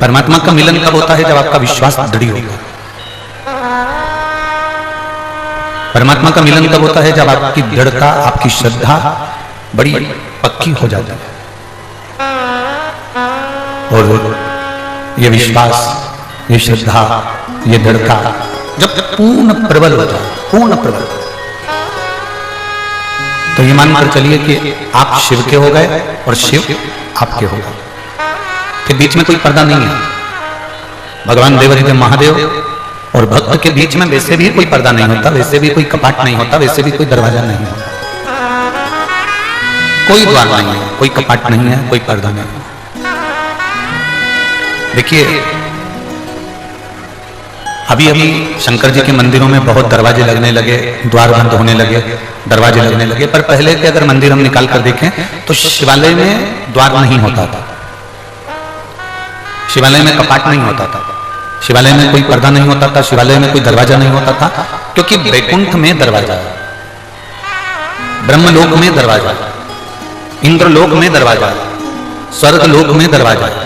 परमात्मा का मिलन कब होता है? जब आपका विश्वास दृढ़ होगा। परमात्मा का मिलन कब होता है? जब आपकी दृढ़ता, आपकी श्रद्धा बड़ी पक्की हो जाती है और ये विश्वास, ये श्रद्धा, ये दृढ़ता जब पूर्ण प्रबल हो जाए, पूर्ण प्रबल, तो ये मान कर चलिए कि आप शिव के हो गए और शिव आपके हो गए। फिर बीच में कोई पर्दा नहीं है। भगवान देवाधिदेव महादेव और भक्त के बीच में वैसे भी कोई पर्दा नहीं होता, वैसे भी कोई कपाट नहीं होता, वैसे भी कोई दरवाजा नहीं होता, कोई द्वार नहीं है, कोई कपाट नहीं है, कोई पर्दा नहीं है। देखिए अभी अभी शंकर जी के मंदिरों में बहुत दरवाजे लगने लगे, द्वार बंद होने लगे, दरवाजे लगने लगे। पर पहले के अगर मंदिर हम निकाल कर देखें तो शिवालय में द्वार नहीं होता था, शिवालय में कपाट नहीं होता था, शिवालय में कोई पर्दा नहीं होता था, शिवालय में कोई दरवाजा नहीं होता था, क्योंकि वैकुंठ में दरवाजा है, ब्रह्मलोक में दरवाजा है, इंद्रलोक में दरवाजा है, स्वर्गलोक में दरवाजा है,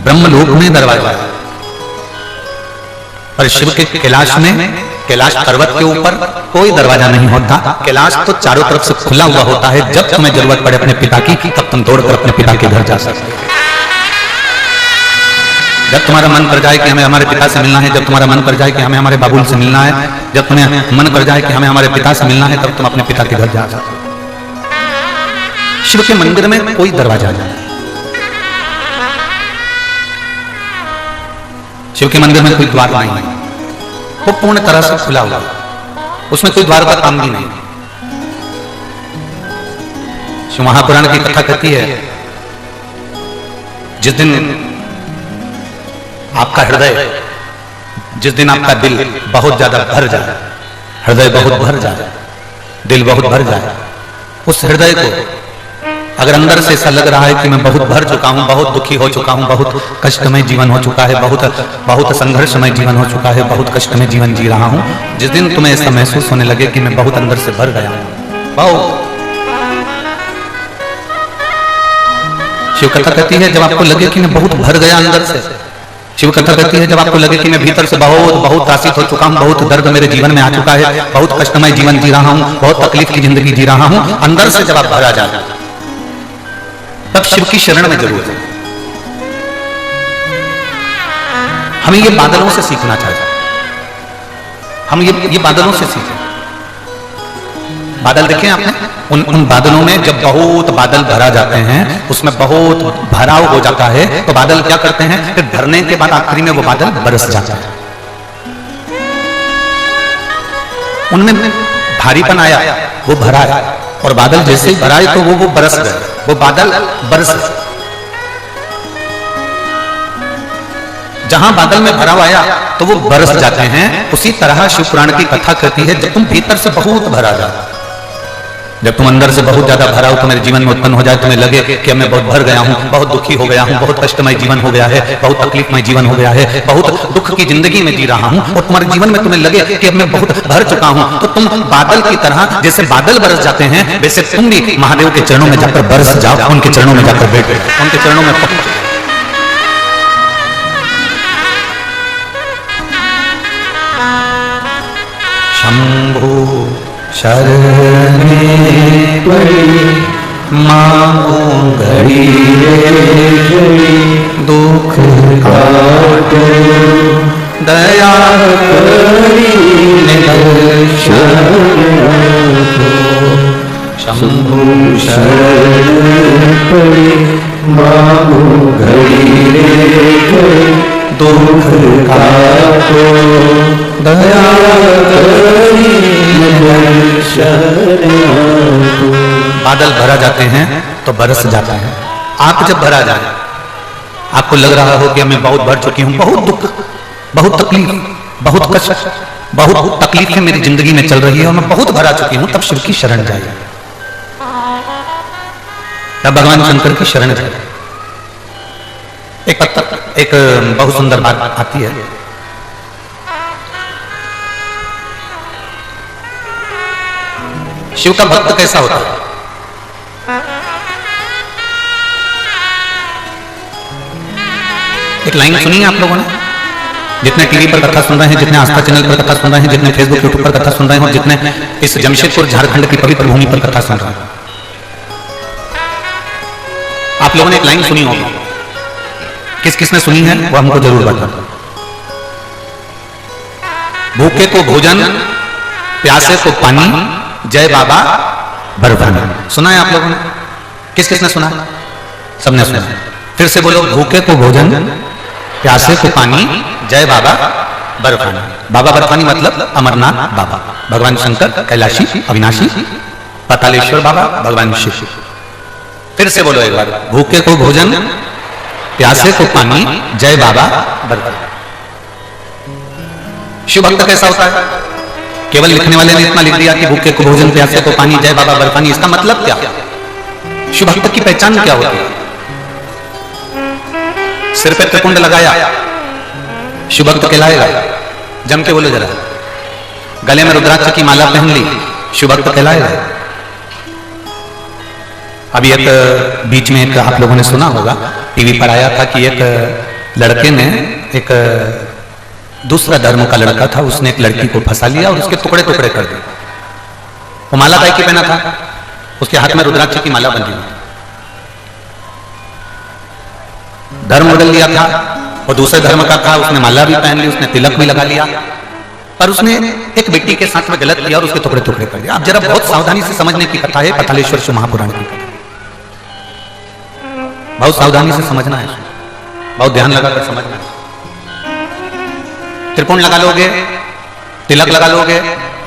ब्रह्मलोक में दरवाजा है। पर शिव के कैलाश में, कैलाश पर्वत के ऊपर कोई दरवाजा नहीं होता। कैलाश तो चारों तरफ से खुला हुआ होता है। जब तुम्हें जरूरत पड़े अपने पिता की, तब तुम दौड़कर अपने पिता के घर जा सकते हो। जब तुम्हारा मन कर जाए कि हमें हमारे पिता से मिलना है, जब तुम्हारा मन कर जाए कि हमें हमारे बाबुल से मिलना है, जब तुम्हें मन कर जाए कि हमें हमारे पिता से मिलना है, तब तुम अपने पिता के घर जा सकते हो। शिव के मंदिर में कोई दरवाजा नहीं, शिव के मंदिर में कोई द्वार नहीं है, वो पूर्ण तरह से खुला हुआ, उसमें कोई द्वार का काम भी नहीं। शिव महापुराण की कथा कहती है, जिस दिन आपका हृदय, जिस दिन आपका दिल बहुत ज्यादा भर जाए, हृदय बहुत भर जाए, दिल बहुत भर जाए, उस हृदय को अगर अंदर से ऐसा लग रहा है कि मैं बहुत भर चुका हूं, बहुत दुखी हो चुका हूं, बहुत कष्टमय जीवन हो चुका है, बहुत संघर्षमय जीवन हो चुका है, बहुत कष्टमय जीवन जी रहा हूं, जिस दिन तुम्हें ऐसा महसूस होने लगे कि मैं बहुत अंदर से भर गया हूं, बहुत। शिव कथा कहती है जब आपको लगे कि मैं बहुत भर गया अंदर से, शिव कथा कहती है जब आपको लगे कि मैं भीतर से बहुत त्रासित हो चुका हूं, बहुत दर्द मेरे जीवन में आ चुका है, बहुत कष्टमय जीवन जी रहा हूं, बहुत तकलीफ की जिंदगी जी रहा हूं, अंदर से जब आप भरा जाए, तब शिव की शरण में जरूर है। हमें ये बादलों से सीखना चाहिए, हम ये बादलों से सीखें। बादल देखें आपने, उन बादलों में जब बहुत बादल भरा जाते हैं, उसमें बहुत भराव हो जाता है, तो बादल क्या करते हैं, फिर भरने के बाद आखिरी में वो बादल बरस जाता है। उनमें भारीपन आया, वो भरा है, और बादल जैसे ही भराए तो वो बरस गए, वो बादल बरस गए। जहां बादल में भराव आया तो वो बरस जाते हैं। उसी तरह शिव पुराण की कथा कहती है जब तुम भीतर से बहुत भरा जाओ, जब तुम अंदर से बहुत ज्यादा भरा हो, तुम्हारे जीवन में उत्पन्न हो जाए, तुम्हें लगे कि मैं बहुत भर गया हूं, बहुत दुखी हो गया हूं, बहुत कष्टमय जीवन हो गया है, बहुत तकलीफमय जीवन हो गया है, बहुत दुख की जिंदगी में जी रहा हूं, और तुम्हारे जीवन में तुम्हें लगे कि अब मैं बहुत भर चुका हूं, तो तुम बादल की तरह, जैसे बादल बरस जाते हैं, वैसे तुम भी महादेव के चरणों में जाकर बरस जाओ, उनके चरणों में जाकर बैठ जाओ, उनके चरणों में पहुंच। शंभु शरणे पड़ी मांगो घड़ी घड़ी, दुख काटो दया करी दर्शन को। शंभु शरण पड़ी मांगो घड़ी घड़ी, दुख काटो दया करी दर्शन को। बादल भरा जाते हैं तो बरस जाता है। आप जब भरा जाए, आपको लग रहा हो कि मैं बहुत भर चुकी हूं, बहुत दुख, बहुत तकलीफ, बहुत कष्ट, बहुत तकलीफें मेरी जिंदगी में चल रही है और मैं बहुत भरा चुकी हूं, तब शिव की शरण जाइए, तब भगवान शंकर की शरण जाइए। एक बहुत सुंदर बात आती है, शिव का भक्त कैसा होता है? एक लाइन सुनी है आप लोगों ने? जितने टीवी पर कथा सुन रहे हैं, जितने आस्था चैनल पर कथा सुन रहे हैं, जितने फेसबुक यूट्यूब पर कथा सुन रहे हैं, और जितने इस जमशेदपुर झारखंड की पवित्र भूमि पर कथा सुन रहे हैं, आप लोगों ने एक लाइन सुनी होगी। किस किसने सुनी है वो हमको जरूर बताओ। भूखे को भोजन, प्यासे को पानी, जय बाबा बर्फानी। सुना है आप लोगों ने? किस किसने सुना? सबने सुना। फिर से बोलो, भूखे को भोजन, प्यासे को पानी, जय बाबा बर्फानी। बाबा बर्फानी मतलब अमरनाथ बाबा, भगवान शंकर, कैलाशी, अविनाशी, पातालेश्वर बाबा, भगवान शिव। फिर से बोलो एक बार, भूखे को भोजन, प्यासे को पानी, जय बाबा बर्फानी। शिव भक्त कैसा होता है? केवल लिखने वाले ने इतना लिख दिया कि भूखे को भोजन, प्यासे को पानी, जय बाबा बर्फानी। इसका मतलब क्या? शिव भक्त की पहचान क्या होती है? सिर पे त्रिपुंड लगाया, शिव भक्त कहलाएगा? जम के बोलो जरा। गले में रुद्राक्ष की माला पहन ली, शिव भक्त कहलाएगा? अभी एक बीच में एक आप लोगों ने सुना होगा, टीवी पर आया था कि एक लड़के ने, एक दूसरा धर्म का लड़का था, उसने एक लड़की को फंसा लिया और उसके टुकड़े टुकड़े कर दिए। वो माला काय की पहना था? उसके हाथ में रुद्राक्ष की माला बंधी हुई। धर्म बदल लिया था, वो दूसरे धर्म का था, उसने माला भी पहन ली, उसने तिलक भी लगा लिया, पर उसने एक बेटी के साथ में गलत किया और उसके टुकड़े टुकड़े कर दिया। आप जरा बहुत सावधानी से समझने की कथा है, पातालेश्वर शिव महापुराण की कथा। बहुत सावधानी से समझना है, बहुत ध्यान लगाकर समझना है। त्रिपुंड लगा लोगे, तिलक लगा लोगे,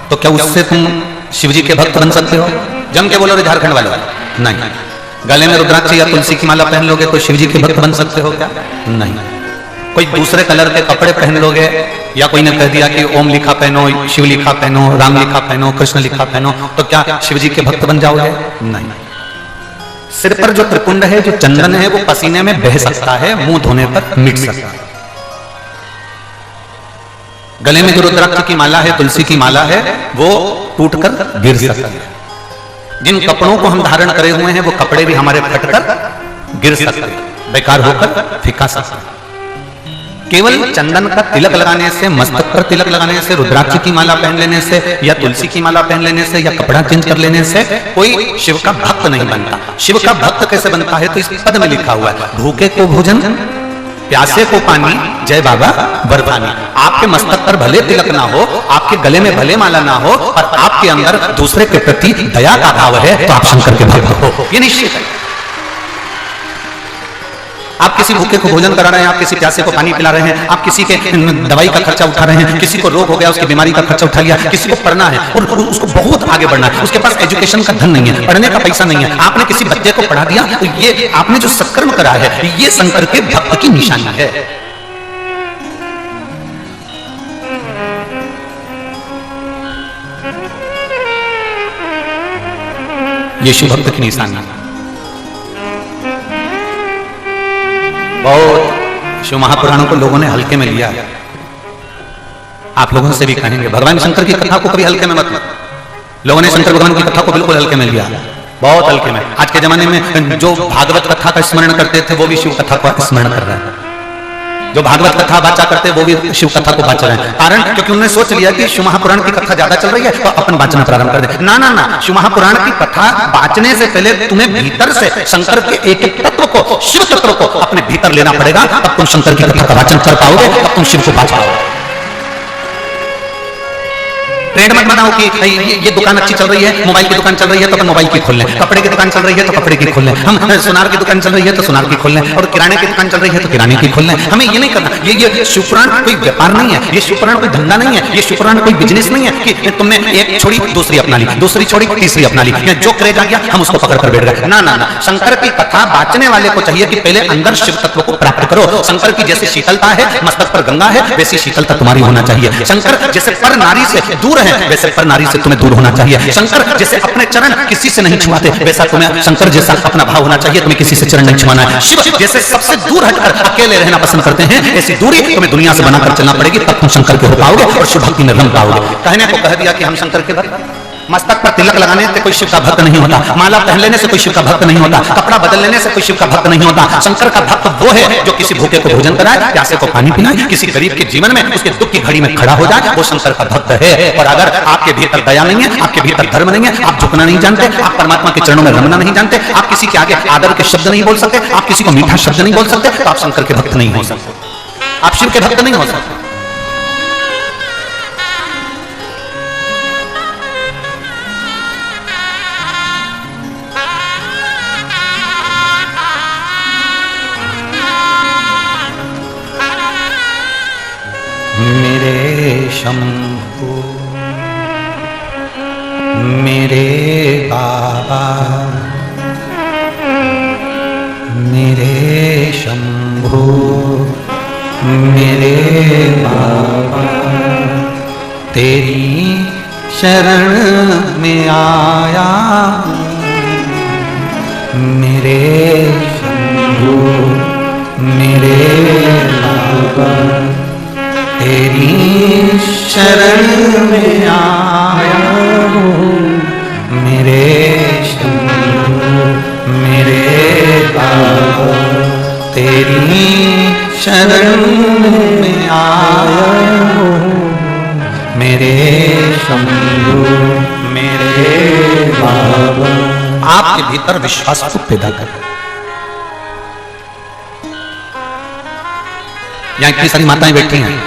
तो क्या उससे तुम शिव जी के भक्त बन सकते हो? जम के बोलो रे झारखंड वालों, नहीं। गले में रुद्राक्ष या तुलसी की माला पहन लोगे तो शिव जी के भक्त बन सकते हो क्या? नहीं। कोई दूसरे कलर के कपड़े पहन लोगे, या कोई ने कह दिया कि ओम लिखा पहनो, शिव लिखा पहनो, राम लिखा पहनो, कृष्ण लिखा पहनो, तो क्या शिव जी के भक्त बन जाओगे? नहीं। सिर पर जो त्रिपुंड है, जो चंदन है, वो पसीने में बह सकता है, मुंह धोने पर मिट सकता है। गले में जो रुद्राक्ष की माला है, तुलसी की माला है, वो टूटकर गिर सकता है। जिन कपड़ों को हम धारण करे हुए हैं, वो कपड़े भी हमारे फटकर गिर सकते हैं, बेकार होकर फिका सकते हैं। केवल चंदन का तिलक लगाने से, मस्तक पर तिलक लगाने से, रुद्राक्ष की माला पहन लेने से, या तुलसी की माला पहन लेने से, या कपड़ा चेंज कर लेने से कोई शिव का भक्त नहीं बनता। शिव का भक्त कैसे बनता है? तो इस पद में लिखा हुआ है, भूखे को भोजन, प्यासे को पानी, जय बाबा बर्फानी। आपके मस्तक पर भले तिलक ना हो, आपके गले में भले माला ना हो, और आपके अंदर दूसरे के प्रति दया का भाव है, तो आप शंकर के भक्त हो, ये निश्चित है। आप किसी भूखे को भोजन करा रहे हैं, आप किसी प्यासे को पानी पिला रहे हैं, आप किसी के दवाई का खर्चा उठा रहे हैं, किसी को रोग हो गया उसकी बीमारी का खर्चा उठा लिया, किसी को पढ़ना है और उसको बहुत आगे बढ़ना है, उसके पास एजुकेशन का धन नहीं है, पढ़ने का पैसा नहीं है, आपने किसी बच्चे को पढ़ा दिया, तो ये आपने जो सत्कर्म करा है, ये शंकर के भक्त की निशानी है। ये शिव भक्त की निशानी है। बहुत शिव महापुराणों को लोगों ने हल्के में लिया है। आप लोगों से भी कहेंगे, भगवान शंकर की कथा को कभी हल्के में मत लो। लोगों ने शंकर भगवान की कथा को बिल्कुल हल्के में लिया, बहुत हल्के में। आज के जमाने में जो भागवत कथा का स्मरण करते थे, वो भी शिव कथा का स्मरण कर रहे हैं। जो भागवत कथा बाचा करते, वो भी शिव कथा को बाच रहे हैं। कारण क्योंकि उन्होंने सोच लिया कि शिव महापुराण की कथा ज्यादा चल रही है, तो अपन बाचना प्रारंभ कर दे। ना ना ना, शिव महापुराण की कथा बाचने से पहले तुम्हें भीतर से शंकर के एक एक तत्व को, शिव तत्व को अपने भीतर लेना पड़ेगा, तब तुम शंकर की कथा का वाचन कर पाओगे, तब तुम शिव को बाच पाओगे। ट्रेंड मत बनाओ कि ये दुकान अच्छी चल रही है, मोबाइल की दुकान चल रही है तो अपन मोबाइल की खोल लें, कपड़े की दुकान चल रही है तो कपड़े की खोल लें, हम सुनार की दुकान चल रही है तो सुनार की खोल लें, और किराने की दुकान चल रही है तो किराने की खोल लें। हमें ये नहीं करना। ये शिवपुराण कोई व्यापार नहीं है, ये शिवपुराण कोई धंधा नहीं है, ये शिवपुराण कोई बिजनेस नहीं है कि तुमने एक छोड़ी दूसरी अपना ली, दूसरी छोड़ी तीसरी अपना ली, जो क्रेज आ गया हम उसको पकड़ कर बैठ गए। ना ना ना, शंकर की कथा बांचने वाले को चाहिए कि पहले अंदर शिव तत्व को प्राप्त करो। शंकर की जैसे शीतलता है, मस्तक पर गंगा है, वैसी शीतलता तुम्हारी होना चाहिए। शंकर जैसे पर नारी से दूर है, वैसे पर नारी से तुम्हें दूर होना चाहिए। शंकर जैसे अपने चरण किसी से नहीं छुआते, वैसा तुम्हें शंकर जैसा अपना भाव होना चाहिए, तुम्हें किसी से चरण नहीं छुआना है। शिव जैसे सबसे दूर हटकर अकेले रहना पसंद करते हैं, ऐसी दूरी तुम्हें दुनिया से बनाकर चलना पड़ेगी, तब तुम शंकर के हो पाओगे और शिव भक्ति में रम पाओगे। कहने को कह दिया कि हम शंकर के भक्त, मस्तक पर तिलक लगाने से कोई शिव का भक्त नहीं होता, माला पहन लेने से कोई शिव का भक्त नहीं होता, कपड़ा बदल लेने से कोई शिव का भक्त नहीं होता। शंकर का भक्त वो है जो किसी भूखे को भोजन कराए, प्यासे को पानी पिलाए, किसी गरीब के जीवन में उसके दुख की घड़ी में खड़ा हो जाए, वो शंकर का भक्त है। और अगर आपके भीतर दया नहीं है, आपके भीतर धर्म नहीं है, आप झुकना नहीं जानते, आप परमात्मा के चरणों में रमना नहीं जानते, आप किसी के आगे आदर के शब्द नहीं बोल सकते, आप किसी को मीठा शब्द नहीं बोल सकते, तो आप शंकर के भक्त नहीं हो सकते, आप शिव के भक्त नहीं हो सकते। मेरे शंभू मेरे बाबा, मेरे शंभू मेरे बाबा, तेरी शरण में आया मेरे शंभू मेरे बाबा, तेरी शरण में आया हूँ मेरे शंभू मेरे बाबा, तेरी शरण में आया हूँ मेरे शंभू मेरे बाबा। आपके भीतर विश्वास को पैदा करें। यहाँ इतनी सारी माताएं बैठी हैं,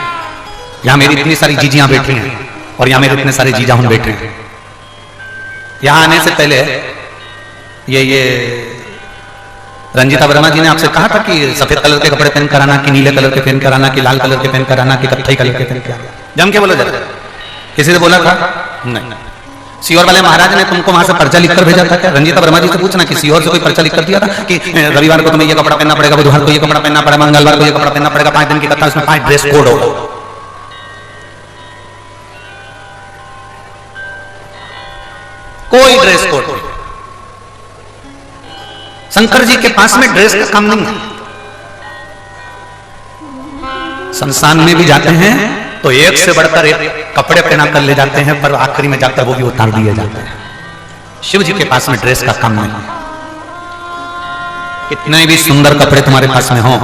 यहाँ मेरी इतनी सारी जीजियां बैठी हैं, और यहाँ मेरे इतने सारे जीजा हम बैठे हैं। यहाँ आने से पहले ये रंजीता वर्मा जी ने आपसे कहा था कि सफेद कलर के कपड़े पहन कर आना, कि नीले कलर के पहन कर आना, कि लाल कलर के पहन कर आना, कि कत्थई कलर के पहन कर आना। जम के बोलो जरा, किसी ने बोला था? नहीं। सीहोर वाले महाराज ने तुमको वहां से पर्चा लिखकर भेजा था क्या? रंजीता वर्मा जी से पूछना कि सीहोर से कोई पर्चा लिख कर दिया था कि रविवार को तुम्हें ये कपड़ा पहनना पड़ेगा, बुधवार को ये कपड़ा पहनना पड़ेगा, मंगलवार को ये कपड़ा पहनना पड़ेगा, 5 दिन की कथा, उसमें 5 ड्रेस कोड होगा। कोई ड्रेस कोड नहीं। शंकर जी के पास में ड्रेस का काम नहीं है। शमशान में भी जाते हैं तो एक से बढ़कर एक कपड़े पहना कर ले जाते हैं, पर आखिरी में जाकर वो भी उतार दिए जाते हैं। शिव जी के पास में ड्रेस का काम नहीं है। कितने भी सुंदर कपड़े तुम्हारे पास में हो,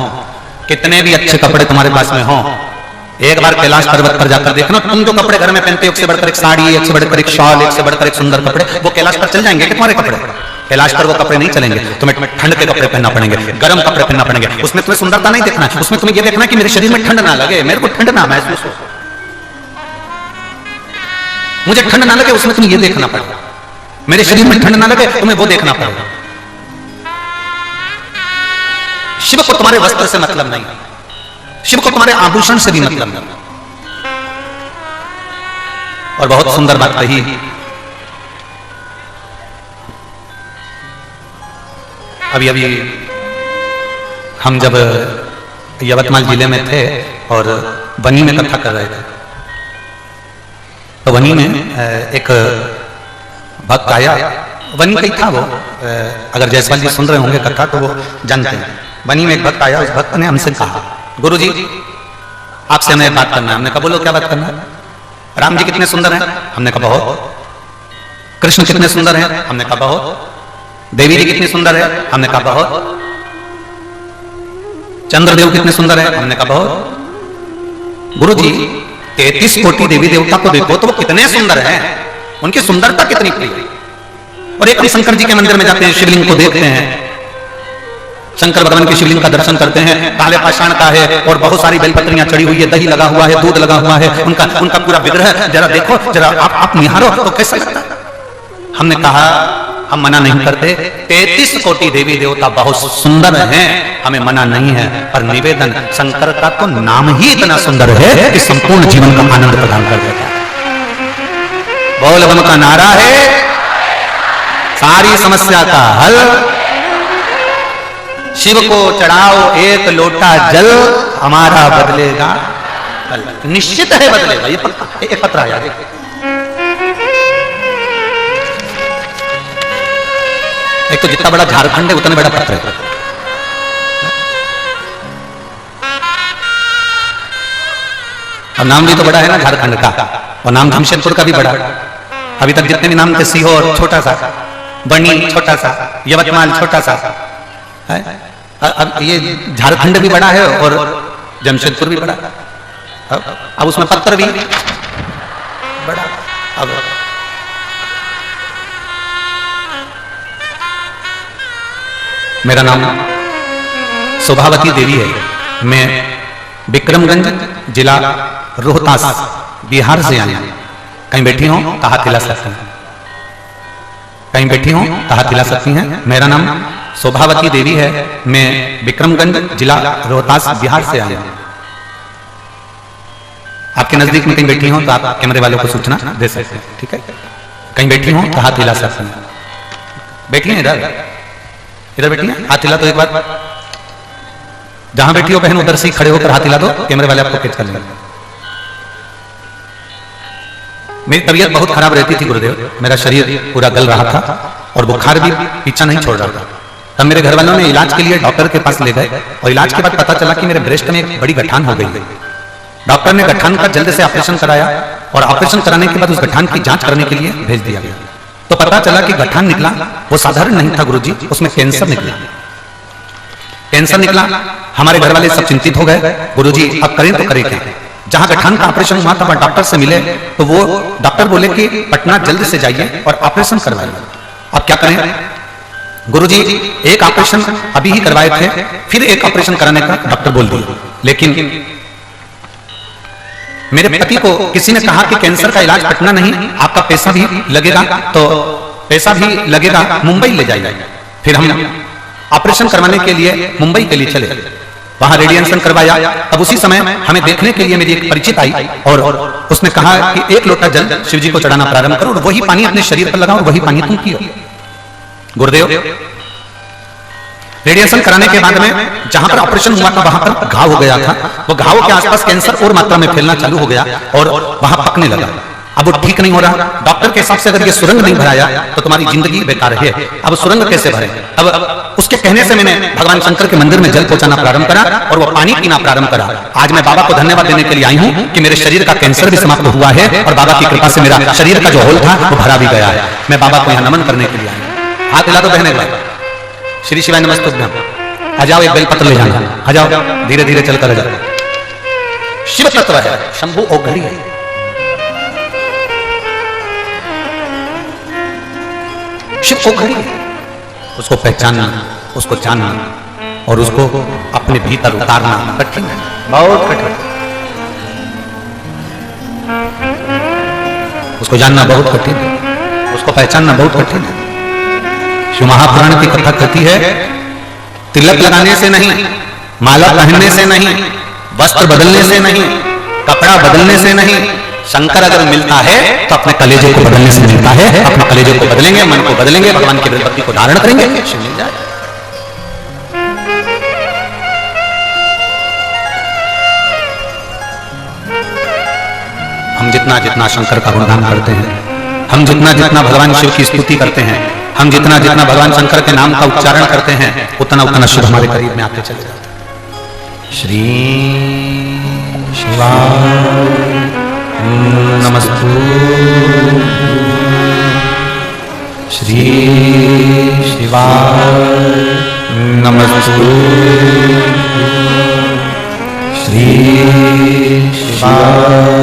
कितने भी अच्छे कपड़े तुम्हारे पास में हो, एक बार कैलाश पर्वत पर जाकर देखना, तुम जो कपड़े घर में पहनते हो, एक से बढ़कर एक साड़ी, एक से बढ़कर एक शॉल, एक से बढ़कर एक सुंदर कपड़े, वो कैलाश पर चल जाएंगे कि तुम्हारे कपड़े? कैलाश पर वो कपड़े नहीं चलेंगे। तुम्हें ठंड के कपड़े पहनना पड़ेंगे, गर्म कपड़े पहनना पड़ेंगे। उसमें तुम्हें सुंदरता नहीं देखना, उसमें तुम्हें ये देखना कि मेरे शरीर में ठंड ना लगे, मेरे को ठंड ना महसूस हो, मुझे ठंड ना लगे, उसमें तुम्हें ये देखना पड़ेगा। मेरे शरीर में ठंड ना लगे, तुम्हें वो देखना पड़ेगा। शिव को तुम्हारे वस्त्र से मतलब नहीं, शिव को तुम्हारे आभूषण से भी मतलब नहीं। और बहुत सुंदर बात कही, अभी अभी हम जब यवतमाल जिले में थे और बनी में कथा कर रहे थे, तो वनी में एक भक्त आया। वनी कहीं था वो, अगर जयसवाल जी सुन रहे होंगे कथा तो वो जानते हैं। वनी में एक भक्त आया, उस भक्त ने हमसे कहा, गुरुजी आपसे हमें बात करना है। हमने कहा बोलो क्या बात करना है? राम जी कितने सुंदर हैं? हमने कहा बहुत। कृष्ण कितने सुंदर हैं? हमने कहा बहुत। देवी जी कितनी सुंदर है? हमने कहा बहुत। चंद्रदेव कितने सुंदर है? हमने कहा बहुत। गुरुजी 33 कोटि देवी देवता को देखो तो वो कितने सुंदर हैं, उनकी सुंदरता कितनी प्रिय। और एक हम शंकर जी के मंदिर में जाते हैं, शिवलिंग को देखते हैं, शंकर भगवान के शिवलिंग का दर्शन करते हैं, काले पाषाण का है और बहुत सारी बेलपत्रियां चढ़ी हुई है, दही लगा हुआ है, दूध लगा हुआ है, उनका पूरा विग्रह जरा देखो, जरा आप निहारो तो कैसा लगता है? हमने कहा हम मना नहीं करते, 33 कोटि देवी देवता बहुत सुंदर हैं, हमें मना नहीं है, पर निवेदन शंकर का तो नाम ही इतना सुंदर है कि संपूर्ण जीवन का आनंद प्रदान कर देता है। बोल बम का नारा है, सारी समस्या का हल। शिव को चढ़ाओ एक लोटा जल, हमारा बदलेगा कल। निश्चित है बदलेगा, ये पक्का। एक पत्र आया, एक तो जितना बड़ा झारखंड है उतना बड़ा पत्र है। और नाम भी तो बड़ा है ना झारखंड का, और नाम जमशेदपुर का भी बड़ा है। अभी तक जितने भी नाम थे, सीहोर छोटा सा, बनी छोटा सा, यवतमाल छोटा सा है। अब ये झारखंड भी बड़ा है और जमशेदपुर भी बड़ा, अब उसमें पत्थर भी बड़ा। अब मेरा नाम शोभावती देवी है। मैं विक्रमगंज जिला रोहतास बिहार से आई। कहीं बैठी हो तो हाथ हिला सकती हैं, कहीं बैठी हो तो हाथ हिला सकती हैं। मेरा नाम शोभावती देवी है। मैं विक्रमगंज जिला रोहतास बिहार से आई। आपके नजदीक में कहीं बैठी हो तो आप कैमरे वालों को सूचना दे सकते हैं, ठीक है। कहीं बैठी हो तो हाथ हिला सकते हैं। बैठी हैं इधर, इधर बैठी हैं, हाथ हिला दो एक बार। जहां बैठी हो बहन उधर से खड़े होकर हाथ हिला दो, कैमरे वाले आपको कैच कर लेंगे। मेरी तबीयत बहुत खराब रहती थी गुरुदेव, मेरा शरीर पूरा गल रहा था और बुखार भी पीछा नहीं छोड़ रहा था। तब मेरे घर वालों ने इलाज के लिए डॉक्टर के पास ले गए और इलाज के बाद पता चला कि मेरे ब्रेस्ट में एक बड़ी गठान हो गई। डॉक्टर ने गठान का जल्द से ऑपरेशन कराया और ऑपरेशन कराने के बाद उस गठान की जांच करने के लिए भेज दिया गया। तो पता चला कि गठान निकला वो साधारण नहीं था गुरुजी, उसमें कैंसर निकला। कैंसर निकला, हमारे घर वाले सब चिंतित हो गए, गुरुजी अब करें तो करें क्या। जहां गठान का ऑपरेशन हुआ था वहां डॉक्टर से मिले तो वो डॉक्टर बोले कि पटना जल्द से जाइए और ऑपरेशन करवाइए। अब क्या करें गुरुजी, एक ऑपरेशन अभी ही करवाए थे, फिर एक ऑपरेशन कराने का डॉक्टर बोल दिया। लेकिन मेरे पति को किसी ने कहा कि कैंसर का इलाज पटना नहीं, आपका पैसा भी लगेगा, तो पैसा भी लगेगा, मुंबई ले जाइए। फिर हम ऑपरेशन करवाने के लिए मुंबई के लिए चले, वहां रेडिएशन करवाया। अब उसी समय हमें देखने के लिए मेरी एक परिचित आई और उसने कहा कि एक लोटा जल शिव जी को चढ़ाना प्रारंभ करो और वही पानी अपने शरीर पर लगाओ और वही पानी तुम पियो। गुरुदेव, रेडिएशन कराने के बाद में जहां पर ऑपरेशन हुआ था वहां पर घाव हो गया था, वो घाव के आसपास कैंसर और मात्रा में फैलना चालू हो गया और वहां पकने लगा। अब वो ठीक नहीं हो रहा। डॉक्टर के हिसाब से अगर ये सुरंग नहीं भराया तो तुम्हारी जिंदगी बेकार है, अब सुरंग कैसे भरे। अब उसके कहने से मैंने भगवान शंकर के मंदिर में जल पहुंचाना प्रारंभ करा और वो पानी पीना प्रारंभ करा। आज मैं बाबा को धन्यवाद देने के लिए आई हूं कि मेरे शरीर का कैंसर भी समाप्त हुआ है और बाबा की कृपा से मेरा शरीर का जो होल था वो भरा भी गया है। मैं बाबा को यहाँ नमन करने के लिए आई। हाथ हिला दो बहने, श्री शिवाय नमस्तुभ्यं। आ जाओ, एक बेलपत्र ले जाना, आ जाओ, धीरे धीरे चलकर आ जाओ। शिव तत्व है, शंभु औघड़ी है। शिव औघड़ी है, उसको पहचानना, उसको जानना और उसको अपने भीतर उतारना कठिन है, बहुत कठिन। उसको जानना बहुत कठिन है, उसको पहचानना बहुत कठिन है। शिव महापुराण की कथा कहती है, तिलक लगाने से नहीं, माला पहनने से नहीं, वस्त्र बदलने से नहीं, कपड़ा बदलने से नहीं, शंकर अगर मिलता है तो अपने कलेजे को बदलने से मिलता है। अपने कलेजे को बदलेंगे, मन को बदलेंगे, भगवान की भक्ति को धारण करेंगे, शिव मिल जाए। हम जितना जितना शंकर का गुणगान करते हैं, हम जितना जितना भगवान शिव की स्तुति करते हैं, हम जितना जितना भगवान शंकर के नाम का उच्चारण करते हैं, उतना उतना शिव हमारे करीब में आते चले जाते हैं। श्री शिवाय नमस्तु, श्री शिवाय नमस्तु, श्री शिवाय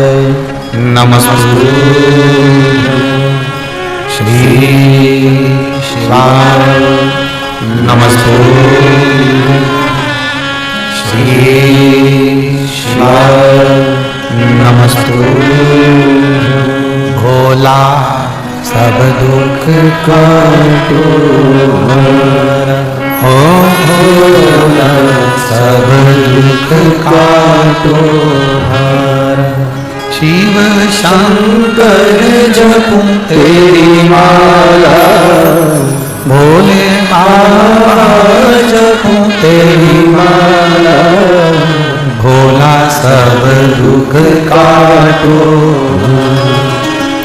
नमस्तु, श्री शिवाय नमस्तु, श्री शिवाय नमस्तु। भोला सब दुख काटो, हो भोला सब दुख काटो, शिव शंकर जपूं तेरी माला, भोले बाबा जपूं तेरी माला, भोला सब दुख काटो,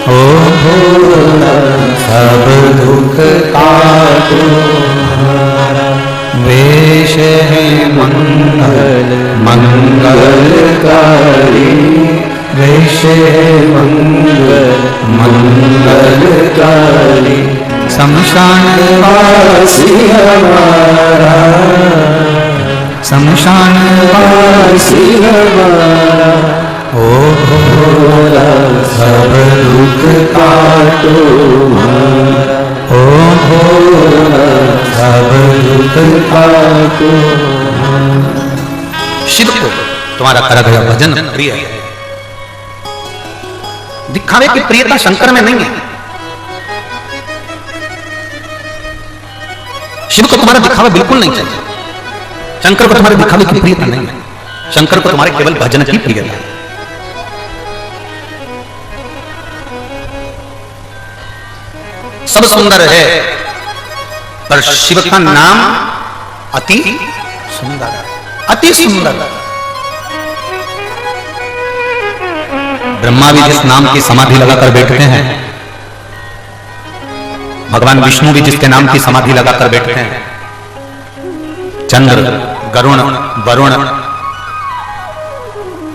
ओ भोला सब दुख काटो। वेश है मंगल मंगलकारी, वेश है मंगल मंगलकारी, शमशान वासी हमारा, शमशान वासी हमारा, ओ भोला सब दुख काटो हमारा, ओ भोला सब दुख काटो। शिव को तुम्हारा करा गया भजन प्रिय है। दिखावे की प्रियता शंकर में नहीं है। शिव को तुम्हारा दिखावा बिल्कुल नहीं चाहिए। शंकर को तुम्हारे दिखावे की प्रियता नहीं है। शंकर को तुम्हारे केवल भजन की प्रियता है। सब सुंदर है पर शिव का नाम अति सुंदर है, अति सुंदर। ब्रह्मा भी जिस नाम की समाधि लगाकर बैठते हैं, भगवान विष्णु भी जिसके नाम की समाधि लगाकर बैठते हैं, चंद्र, गरुण, वरुण,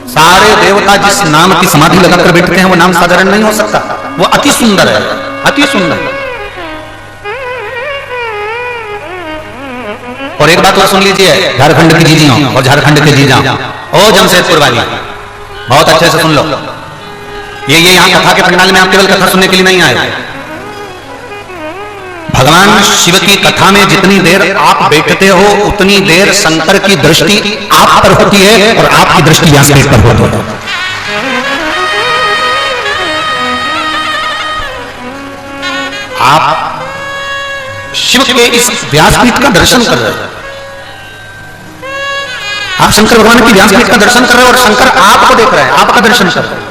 सारे देवता जिस नाम की समाधि लगाकर बैठते हैं वो नाम साधारण नहीं हो सकता, वो अति सुंदर है, अति सुंदर। और एक बात और सुन लीजिए, झारखंड की जीजियों और झारखंड के जीजा, ओ जमशेदपुर वाली, बहुत अच्छे से सुन लो। ये यहाँ कथा के पंडाल में आप केवल कथा सुनने के लिए नहीं आए। भगवान शिव की कथा में जितनी देर आप बैठते हो उतनी देर शंकर की दृष्टि आप पर होती है और आपकी दृष्टि व्यासपीठ पर होती है। आप शिव के इस व्यासपीठ का दर्शन कर रहे हैं। आप शंकर भगवान की व्यासपीठ का दर्शन कर रहे हैं और शंकर आपको देख रहे हैं, आपका दर्शन कर रहे हैं।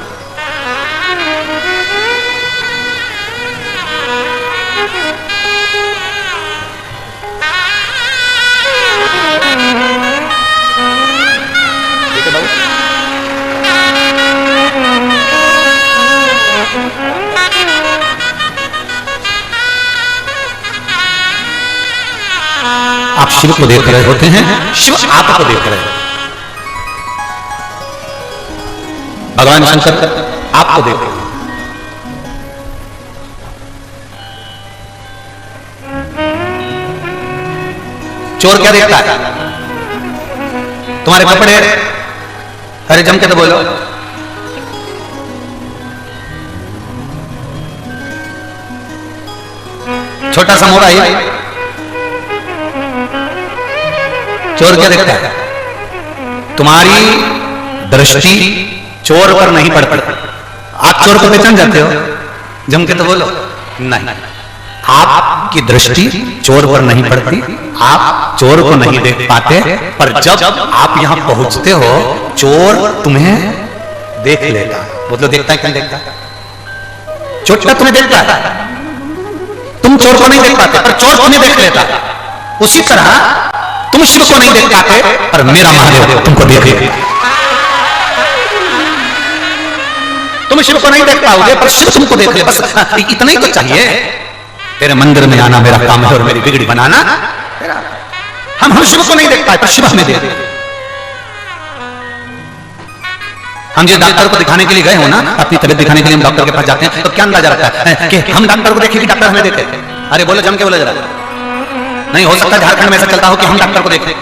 आप शिव को देख रहे होते हैं, शिव आपको देख रहे हैं। भगवान शंकर आपको देख रहे हैं। चोर क्या देखता है? तुम्हारे कपड़े, अरे जम के तो बोलो। छोटा सा मोबाइल, चोर क्या देखता है? तुम्हारी दृष्टि चोर पर नहीं पड़ती। आप चोर को पहचान जाते हो? जम के तो बोलो। नहीं, आपकी दृष्टि चोर पर नहीं पड़ती, आप चोर को नहीं देख पाते। पर जब आप यहां पहुंचते हो, चोर तुम्हें देख लेगा। मतलब देखता है, क्या देखता है? चोर तुम्हें देखता है, तुम चोर को नहीं देख पाते, पर चोर तुम्हें देख लेता है। उसी तरह तुम शिव को नहीं देख पाते, पर मेरा महादेव तुमको देख लेगा। तुम शिव को नहीं देख पाओगे, पर शिव तुमको देख ले। बस इतना ही तो चाहिए। तेरे मंदिर में आना मेरा काम है और मेरी बिगड़ी बनाना। हम शिव को नहीं देख पाए, पर शिव हमें देख। हम जो डॉक्टर को दिखाने के लिए गए हो ना, अपनी तबीयत दिखाने के लिए हम डॉक्टर के पास जाते हैं, तो क्या अंदाजा रखता है कि हम डॉक्टर को देखें कि डॉक्टर हमें देखे? अरे बोलो, जम के बोलो जरा। नहीं हो सकता झारखंड में ऐसा चलता हो कि हम डॉक्टर को देखें।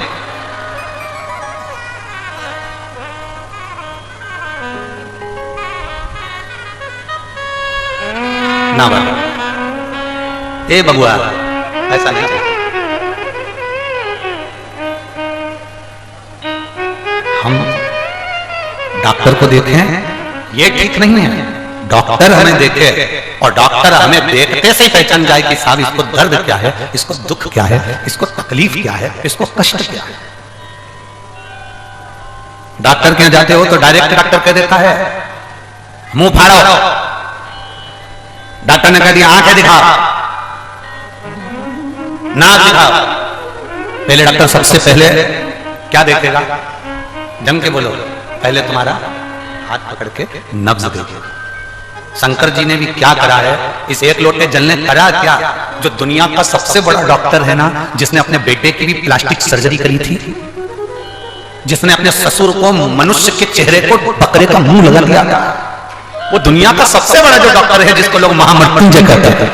ना बाबा, ए बबुआ, ऐसा नहीं चाहिए। हम डॉक्टर को देखें ये ठीक नहीं है। डॉक्टर हमें देखे और डॉक्टर हमें देखते से ही पहचान जाए कि साहब इसको दर्द क्या है, इसको दुख क्या है, इसको तकलीफ क्या है, इसको कष्ट क्या है। डॉक्टर के यहाँ जाते हो तो डायरेक्ट डॉक्टर कह देता है मुंह फाड़ो। डॉक्टर ने कह दिया आंखें दिखाओ, नाक दिखाओ। पहले डॉक्टर सबसे पहले क्या देखेगा? जम के बोलो। पहले तुम्हारा हाथ पकड़ के नब्ज देखेगा। शंकर जी ने भी क्या करा है? इस एक लोटे जल ने करा क्या? जो दुनिया का सबसे बड़ा डॉक्टर है ना, जिसने अपने बेटे की भी प्लास्टिक सर्जरी करी थी, जिसने अपने ससुर को मनुष्य के चेहरे को बकरे का मुंह लगा दिया, वो दुनिया का सबसे बड़ा जो डॉक्टर है, जिसको लोग महामृत्युंजय कहते हैं,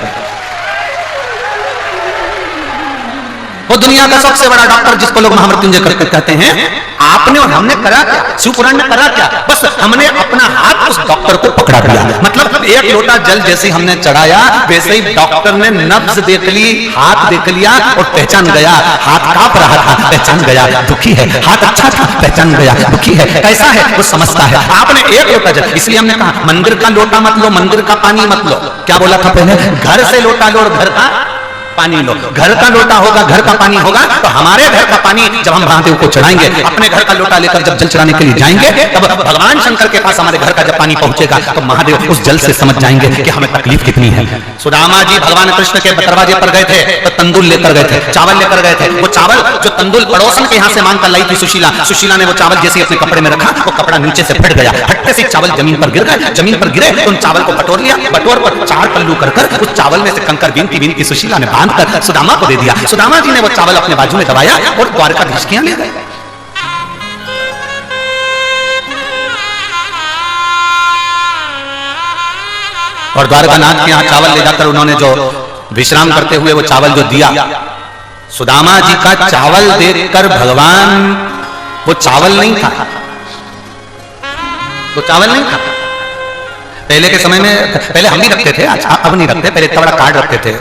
वो दुनिया का सबसे बड़ा डॉक्टर जिसको लोग महामृत्युंजय कहते हैं, आपने और हमने करा क्या? शिवपुराण ने करा क्या? बस हमने अपना हाथ उस डॉक्टर को पकड़ा दिया। मतलब एक लोटा जल जैसे हमने चढ़ाया, वैसे ही डॉक्टर ने नब्ज देख ली, हाथ देख लिया और पहचान गया। हाथ कांप रहा था, पहचान गया दुखी है। हाथ अच्छा था, पहचान गया दुखी है। कैसा है वो समझता है। आपने एक लोटा जल, इसलिए हमने कहा मंदिर का लोटा मत लो, मंदिर का पानी मत लो। क्या बोला था पहले? घर से लोटा लो और घर का पानी लो। घर का लोटा होगा, घर का पानी होगा, तो हमारे घर का पानी जब हम महादेव को चढ़ाएंगे, अपने घर का लोटा लेकर जब जल चढ़ाने के लिए जाएंगे, तब भगवान शंकर के पास हमारे घर का जब पानी पहुंचेगा, तो महादेव उस जल से समझ जाएंगे कि हमें तकलीफ कितनी है। सुदामा जी भगवान कृष्ण के दरवाजे पर गए थे, तो तंदूल लेकर गए थे, चावल लेकर गए थे। वो चावल जो तंदूल पड़ोसन के यहाँ से मांग कर लाई थी सुशीला, सुशीला ने वो चावल जैसे अपने कपड़े में रखा, वो कपड़ा नीचे से फट गया। फटने से चावल जमीन पर गिर गए। जमीन पर गिरे तो उन चावल को बटोर लिया, बटोर पर 4 पल्लू कर उस चावल में से कंकर बीनती बीनती सुशीला ने बांध कर सुदामा को दे दिया। सुदामा जी ने वो चावल अपने बाजू में दबाया और द्वारकाधीश के यहाँ ले गए। और द्वारकानाथ के यहाँ चावल ले जाकर उन्होंने जो विश्राम करते हुए वो चावल जो दिया, सुदामा जी का चावल देखकर भगवान, वो चावल नहीं था, वो चावल नहीं था। पहले के समय में, पहले हम भी रखते थे, अब नहीं रखते, पहले इतना बड़ा कार्ड रखते थे,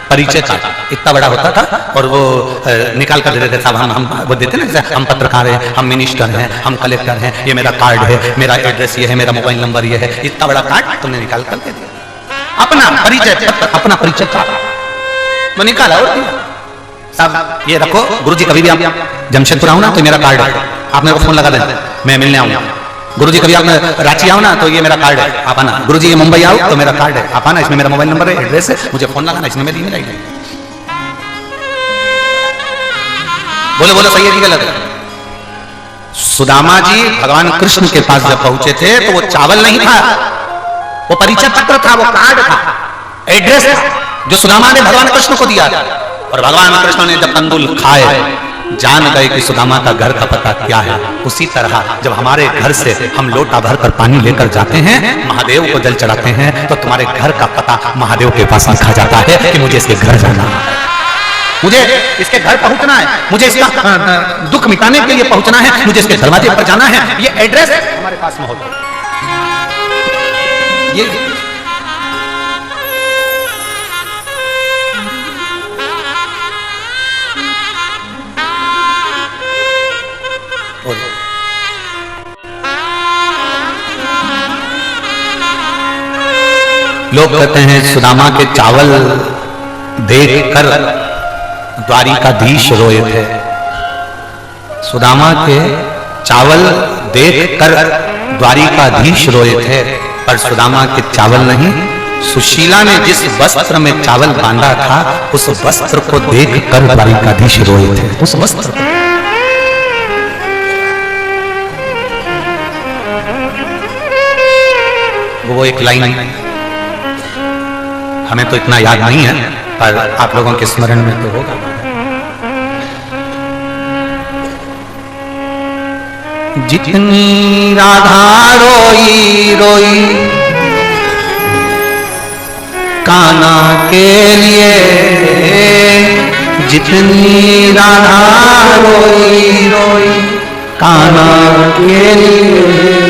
परिचय कार्ड इतना बड़ा होता था, और वो निकाल कर देते थे। साहब हम वो देते ना, हम पत्रकार हैं, हम मिनिस्टर हैं, हम कलेक्टर हैं, ये मेरा कार्ड है, मेरा एड्रेस ये है, मेरा मोबाइल नंबर ये है। इतना बड़ा कार्ड तुमने निकाल कर दे दिया, अपना परिचय पत्र, अपना परिचय कार्ड वो निकाला और दिया। साहब ये रखो, गुरुजी कभी भी आप जमशेदपुर आओ ना तो मेरा कार्ड है, आप मेरे को फोन लगा देना, मैं मिलने आऊंगा। गुरुजी कभी आप रांची आओ ना तो ये मेरा कार्ड है, आप आना। गुरुजी ये मुंबई आओ तो मेरा कार्ड है, आप आना, इसमें मेरा मोबाइल नंबर है, एड्रेस है, मुझे फोन लगाना, इसमें मेरी ईमेल आईडी। बोलो बोलो, सही है कि गलत है? सुदामा जी भगवान कृष्ण के पास जब पहुंचे थे तो वो चावल नहीं था, वो परिचय पत्र था, वो कार्ड था, एड्रेस था, जो सुदामा ने भगवान कृष्ण को दिया। और भगवान कृष्ण ने जब तंदूल खाए, जान गए कि सुदामा का घर का पता क्या है। उसी तरह जब हमारे घर से हम लोटा भर कर पानी लेकर जाते हैं, महादेव को जल चढ़ाते हैं, तो तुम्हारे घर का पता महादेव के पास लिखा जाता है कि मुझे इसके घर जाना है, मुझे इसके घर पहुंचना है, मुझे इसका दुख मिटाने के लिए पहुंचना है, मुझे इसके दरवाजे पर जाना है। ये एड्रेस हमारे पास में होता है। ये लोग कहते हैं सुदामा के चावल देखकर द्वारिकाधीश रोए थे। सुदामा के चावल देखकर द्वारिकाधीश रोए थे, पर सुदामा के चावल नहीं, सुशीला ने जिस वस्त्र में चावल बांधा था उस वस्त्र को देखकर द्वारिकाधीश रोए थे। उस वस्त्र को वो एक लाइन हमें तो इतना याद नहीं है, पर आप लोगों के स्मरण में तो होगा। जितनी राधा रोई रोई कान्हा के लिए, जितनी राधा रोई रोई कान्हा के लिए।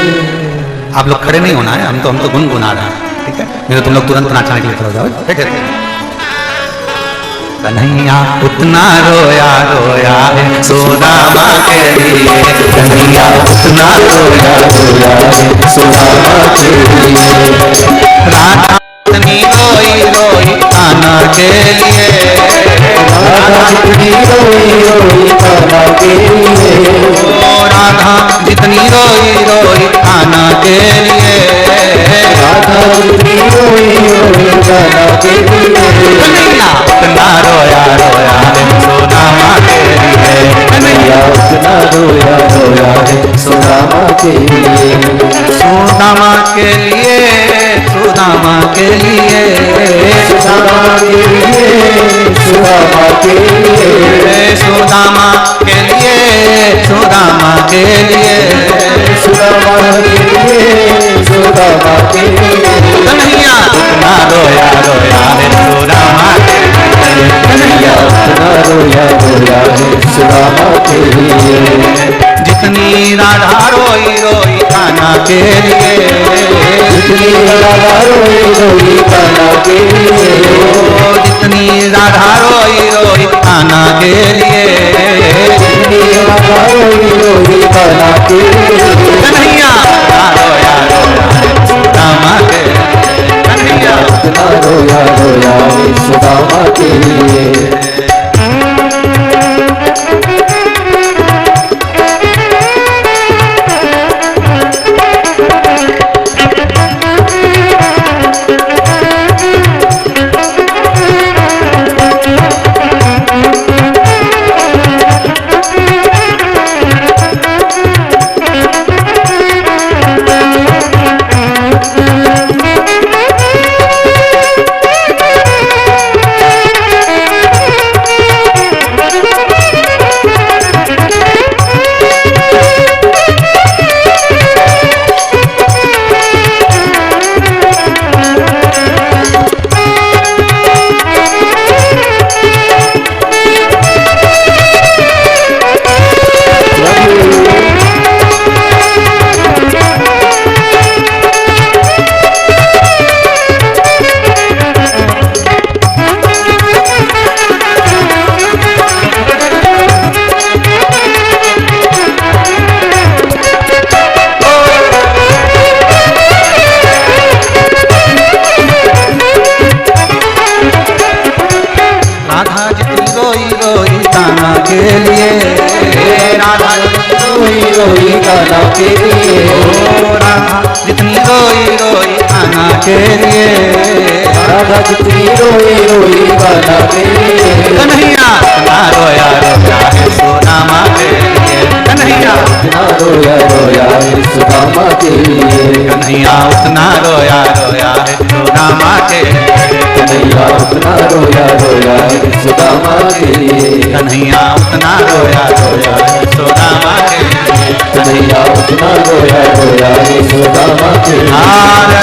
आप लोग खड़े नहीं होना है, हम तो गुनगुना रहे हैं, ठीक है? नहीं तो तुम लोग तुरंत नाचने के लिए खड़े हो जाओ। ठीक है? कन्हैया उतना रोया रोया है सुदामा के लिए, कन्हैया उतना रोया रोया है सुदामा के लिए। राधा उतनी रोई रोई कान्हा के लिए, राधा उतनी रोई रोई कान्हा के लिए। राधा जितनी रोई रोई कान्हा के लिए, राधा जितनी रोई रोई कान्हा के लिए। कन्हैया उतना रोया रोया है सुदामा के लिए, कन्हैया उतना रोया रोया है सुदामा के लिए। सुदामा के लिए, सुदामा के लिए, सुदामा के लिए, सुदामा के लिए, सुदामा के लिए, सुदामा के लिए, सुदामा के लिए, सुदामा के लिए। कन्हैया उतना रोया रोया है सुदामा के लिए, कन्हैया उतना रोया रोया राधा रोई रोई कान्हा के लिए, जितनी राधा रोई रोई कान्हा के लिए, जितनी राधा रोई रोई कान्हा के लिए, जितनी राधा रोई रोई कान्हा के लिए, कन्हैया रोया रोया सुदामा के, कन्हैया रोया रोया सुदामा के लिए। जितनी रोई रोई कान्हा के लिए, राधा जितनी रोई रोई कान्हा के लिए, कन्हैया उतना रोया रोया है सुदामा के लिए, कन्हैया उतना रोया रोया है सुदामा के लिए, कन्हैया उतना रोया रोया है सुदामा के लिए, कन्हैया उतना रोया रोया है सुदामा के लिए, कन्हैया उतना रोया रोया है सुदामा के लिए, कन्हैया उतना रोया रोया है सुदामा के लिए। महादेव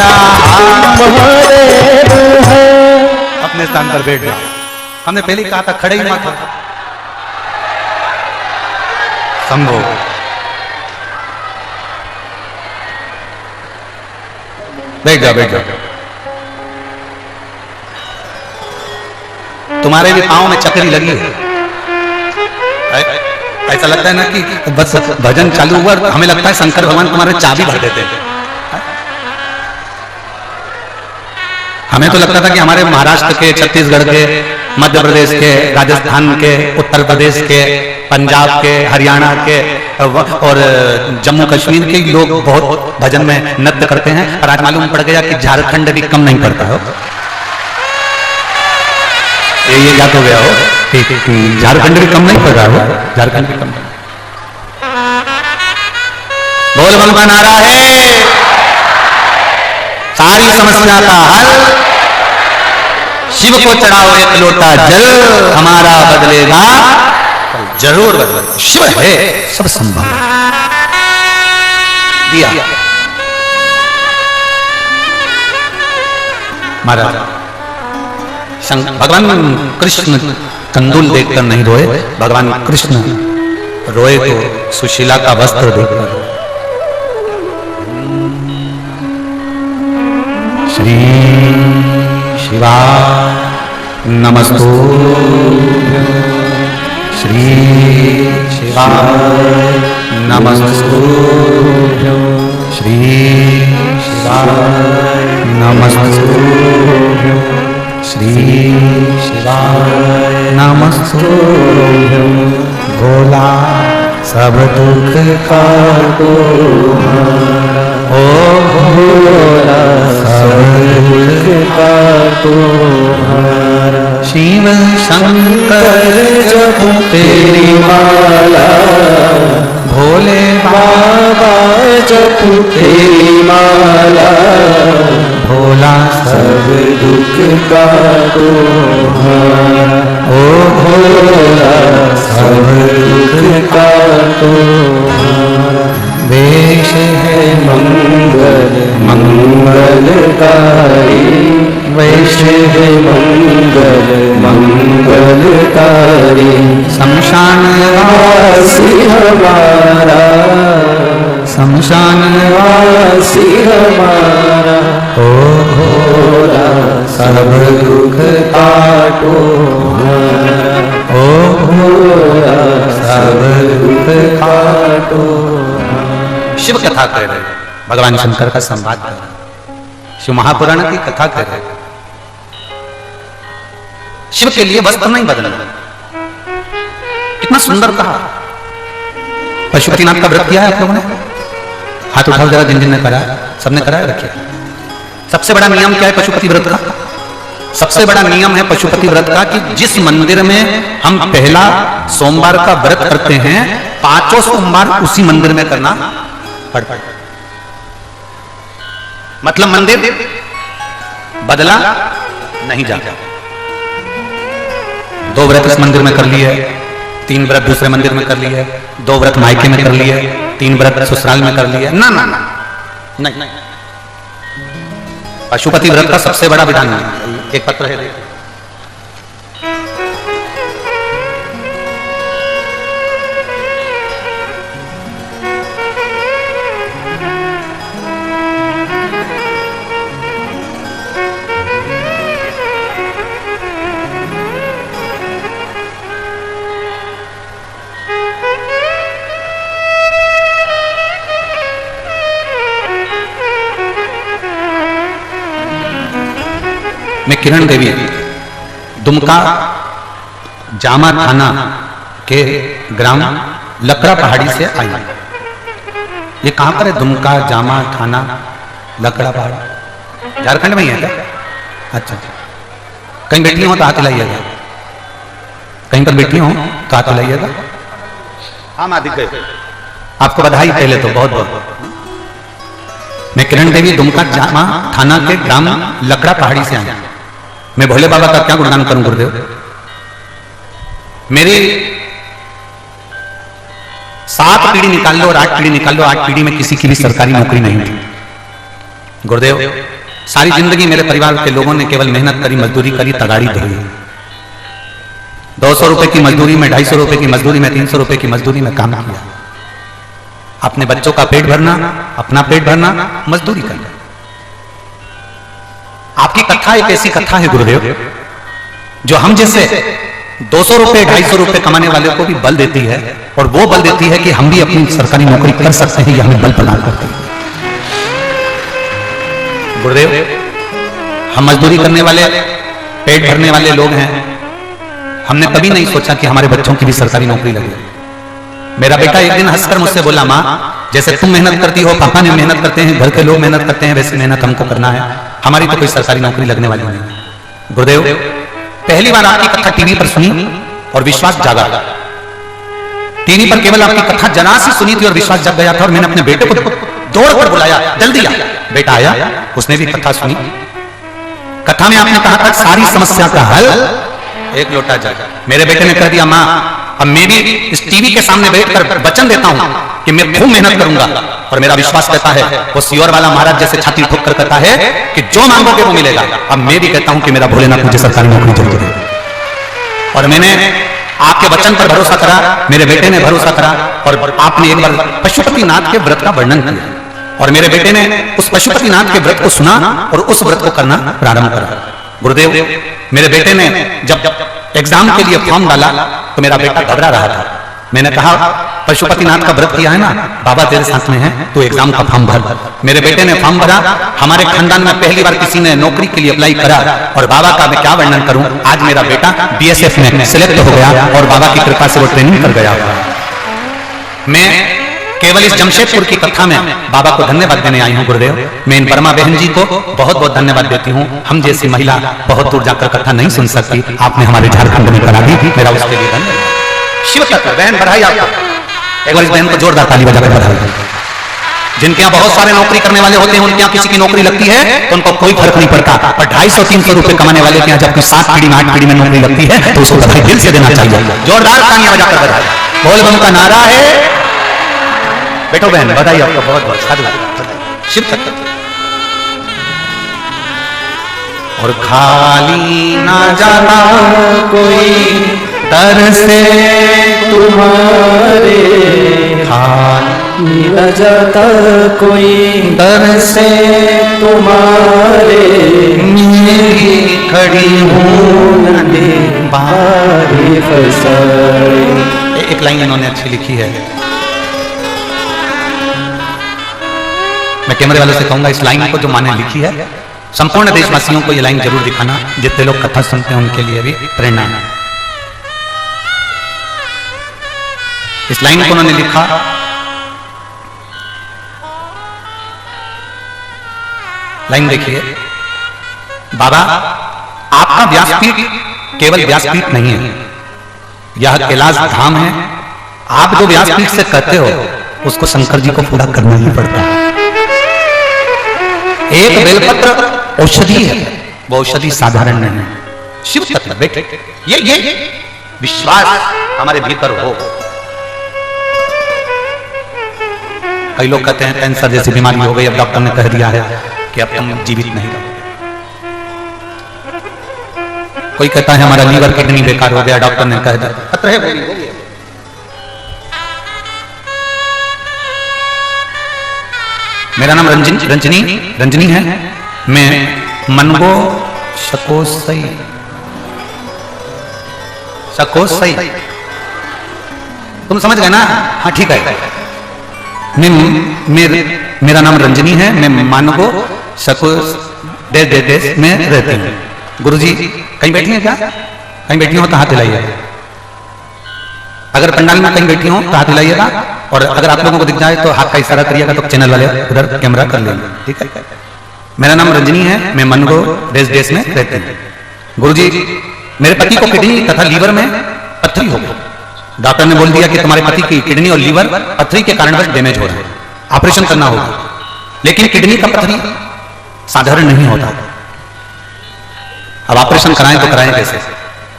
है। अपने स्थान पर बैठ जाओ। हमने पहले ही कहा था खड़े ही मत हो। संभो बैठ जाओ बैठ जाओ। तुम्हारे भी पांव में चक्री लगी है। ऐसा लगता है ना कि बस भजन चालू हुआ, हमें लगता है शंकर भगवान तुम्हारे चाबी भर देते हैं। हमें तो लगता था कि हमारे महाराष्ट्र के, छत्तीसगढ़ के, मध्य प्रदेश के, राजस्थान के, उत्तर प्रदेश के, पंजाब के, हरियाणा के और जम्मू कश्मीर के लोग बहुत भजन में नृत्य करते हैं, और आज मालूम पड़ गया कि झारखंड भी कम नहीं करता हो। ये याद हो गया हो कि झारखंड भी कम नहीं कर रहा हो, झारखंड भी कम नहीं। बोल बल का नारा है, सारी समस्या का हल, शिव को चढ़ाओ एक लोटा जल, हमारा बदलेगा जरूर बदलेगा। शिव है सब संभव। दिया महाराज भगवान कृष्ण कंदूल देखकर नहीं रोए, भगवान कृष्ण रोए तो सुशीला का वस्त्र देखकर। श्री शिवा नमस्तुभ्यं, श्री शिवा नमस्तुभ्यं, श्री शिवा नमस्तुभ्यं, श्री शिवाय नमस्तुभ्यं। भोला सब दुख का तुम्हारा, ओ भोला सब दुख का तुम्हारा। शिव शंकर जपो तेरी माला, भोले बाबा जपो तेरी माला। भोला सब दुख का तुम्हारा, ओ भोला सब दुख का तुम्हारा। वेश है मंगल मंगलकारी, वेश है मंगल मंगलकारी। शमशान वासी हमारा शमशानवासी हमारा ओ भोला सब दुख काटो हमारा ओ भोला सब दुख काटो। शिव कथा कह रहे, भगवान शंकर का संवाद कर रहे, शिव महापुराण की कथा कह रहे। शिव के लिए वस्त्र नहीं बदलना, कितना सुंदर कहा। पशुपतिनाथ का व्रत किया है आप लोगों ने? हाथ उठाओ जरा, जिन जिन ने करा, सबने कराया, रखिए। सबसे बड़ा नियम क्या है पशुपति व्रत का? सबसे बड़ा नियम है पशुपति व्रत का कि जिस मंदिर में हम पहला सोमवार का व्रत करते हैं, 5 सोमवार उसी मंदिर में करना पड़ता है। मतलब मंदिर बदला नहीं जाता। 2 व्रत इस मंदिर में कर लिए, 3 व्रत दूसरे मंदिर में कर लिए, 2 व्रत मायके में कर लिए, 3 व्रत ससुराल में कर लिए, ना ना ना नहीं। पशुपति व्रत का सबसे बड़ा विधान है। एक पत्र है, मैं किरण देवी दुमका जामा थाना के ग्राम लकड़ा पहाड़ी से आई। ये कहां पर है? दुमका जामा थाना लकड़ा पहाड़ी, झारखंड में ही है क्या? अच्छा, कहीं बैठी हो तो हाथ हिलाइएगा, कहीं पर बैठी हो तो हाथ हिलाइएगा। हाँ मां दिख गए, आपको बधाई पहले तो बहुत बहुत। मैं किरण देवी दुमका जामा थाना के ग्राम लकड़ा पहाड़ी से आई। मैं भोले बाबा का क्या गुणगान करूं गुरुदेव? मेरी 7 पीढ़ी निकाल लो और 8 पीढ़ी निकाल लो, 8 पीढ़ी में किसी की भी सरकारी नौकरी नहीं थी गुरुदेव। सारी जिंदगी मेरे परिवार के लोगों ने केवल मेहनत करी, मजदूरी करी, तगाड़ी धोई। 200 रुपए की मजदूरी में, 250 रुपए की मजदूरी में, 300 रुपए की मजदूरी में काम किया। अपने बच्चों का पेट भरना, अपना पेट भरना, मजदूरी करना। आपकी कथा एक ऐसी कथा है गुरुदेव जो हम जैसे 200 रुपए 250 रुपए कमाने वाले को भी बल देती है, और वो बल देती है कि हम भी अपनी सरकारी नौकरी कर सकते हैं, यह हमें बल प्रदान करती है गुरुदेव। हम मजदूरी करने वाले, पेट भरने वाले लोग हैं। हमने कभी नहीं सोचा कि हमारे बच्चों की भी सरकारी नौकरी लगे। मेरा बेटा एक दिन हंसकर मुझसे बोला, माँ जैसे तुम मेहनत करती हो, पापा ने मेहनत करते हैं, घर के लोग मेहनत करते हैं, वैसे मेहनत हमको करना है, हमारी तो कोई सरकारी नौकरी लगने वाली नहीं। गुरुदेव पहली बार आपकी कथा टीवी पर सुनी और विश्वास जागा। टीवी पर केवल आपकी कथा जरा सी सुनी थी और विश्वास जग गया था, और मैंने अपने बेटे को दौड़कर बुलाया, जल्दी आ। बेटा आया, उसने भी कथा सुनी। कथा में आपने कहा था सारी समस्या का हल एक लोटा जल। मेरे बेटे ने कह दिया, माँ अब मैं भी इस टीवी के सामने बैठकर वचन देता हूं कि मैं खूब मेहनत करूंगा, और मेरा विश्वास कहता है, वो सियोर वाला महाराज जैसे छाती ठोक कर कहता है कि जो मांगोगे वो मिलेगा। अब मैं भी कहता हूं कि मेरा भोलेनाथ मुझे सरकारी नौकरी जरूर दे। और मैंने आपके वचन पर भरोसा करा, मेरे बेटे ने भरोसा करा, और आपने एक बार पशुपतिनाथ के व्रत का वर्णन किया, और मेरे बेटे ने उस पशुपतिनाथ के व्रत को सुना और उस व्रत को करना प्रारंभ करा। गुरुदेव मेरे बेटे ने जब एग्जाम के लिए फॉर्म डाला तो मेरा बेटा घबरा रहा था। मैंने कहा, पशुपतिनाथ का व्रत किया है ना, बाबा तेरे साथ में है, तो एग्जाम का फॉर्म भर। मेरे बेटे ने फॉर्म भरा। हमारे खानदान में पहली बार किसी ने नौकरी के लिए अप्लाई करा, और बाबा का मैं क्या वर्णन करूं, आज मेरा बेटा बीएसएफ में सिलेक्ट हो गया और बाबा की कृपा से वो ट्रेनिंग कर गया। मैं केवल इस जमशेदपुर की कथा में बाबा को धन्यवाद देने आई हूं गुरुदेव। मैं इन परमा बहन जी को बहुत बहुत धन्यवाद देती हूं। हम जैसी महिला बहुत दूर जाकर कथा नहीं सुन सकती, आपने हमारे झारखंड में करा दी, मेरा उसके लिए धन्यवाद। शिव तत्व बहन बधाई आपको, एक बार इस बहन को जोरदार ताली बजाकर बधाई। जिनके यहाँ बहुत सारे नौकरी करने वाले होते हैं, उनके यहाँ किसी की नौकरी लगती है तो उनको कोई फर्क नहीं पड़ता, पर 250-300 रुपए कमाने वाले के यहाँ जब 7 पीढ़ी में 8 पीढ़ी में नौकरी लगती है तो उसको बधाई दिल से देना चाहिए। जोरदार तालियां बजाकर बधाई। बोल बम का नारा है। बैठो बहन, बधाई आपको बहुत बहुत, साधु शिव तत्व। और खाली ना जाना कोई दर से तुम्हारे, खाली न जाता कोई दर से तुम्हारे, मेरी खड़ी हूँ नदी बारी फसाए। एक लाइन इन्होंने अच्छी लिखी है, मैं कैमरे वाले से कहूंगा इस लाइन को जो माने लिखी है, संपूर्ण देशवासियों को ये लाइन जरूर दिखाना, जितने लोग कथा सुनते हैं उनके लिए भी प्रेरणा है। इस लाइन को उन्होंने लिखा, लाइन देखिए, बाबा आपका व्यासपीठ केवल व्यासपीठ नहीं है, यह कैलाश धाम है। आप जो व्यासपीठ से कहते हो उसको शंकर जी को पूरा करना ही पड़ता है। एक बेलपत्र औषधि है, वो औषधि साधारण नहीं है, शिव तत्व बेटे, ये विश्वास हमारे भीतर हो। कई लोग कहते हैं कैंसर जैसी बीमारी हो गई, अब डॉक्टर ने कह दिया है कि अब तुम जीवित नहीं रहोगे। कोई कहता है हमारा लीवर किडनी बेकार हो गया, डॉक्टर ने कह दिया, खतरा है। मेरा नाम रंजनी है, मैं मनगो शकोसई तुम समझ गए ना? हाँ ठीक है। मेरा नाम रंजनी है, मैं मनगो शकोस देश में रहती हूँ। गुरुजी कहीं बैठी हैं क्या? कहीं बैठी हो तो हाथ हिलाइए। अगर पंडाल में कहीं बैठी हो तो हाथ हिलाइएगा, और अगर आप लोगों को दिख जाए तो हाथ का इशारा करिएगा, तो चैनल वाले उधर कैमरा कर लेंगे, ठीक है। मेरा नाम रंजनी है, मैं मनगो देश में रहती हूँ। गुरुजी मेरे पति को किडनी तथा लीवर में पथरी हो गई। डॉक्टर ने बोल दिया कि तुम्हारे पति की किडनी और लीवर पथरी के कारणवश डैमेज हो रहा है, ऑपरेशन करना होगा। लेकिन किडनी का पथरी साधारण नहीं होता, अब ऑपरेशन कराएं तो कराएं कैसे?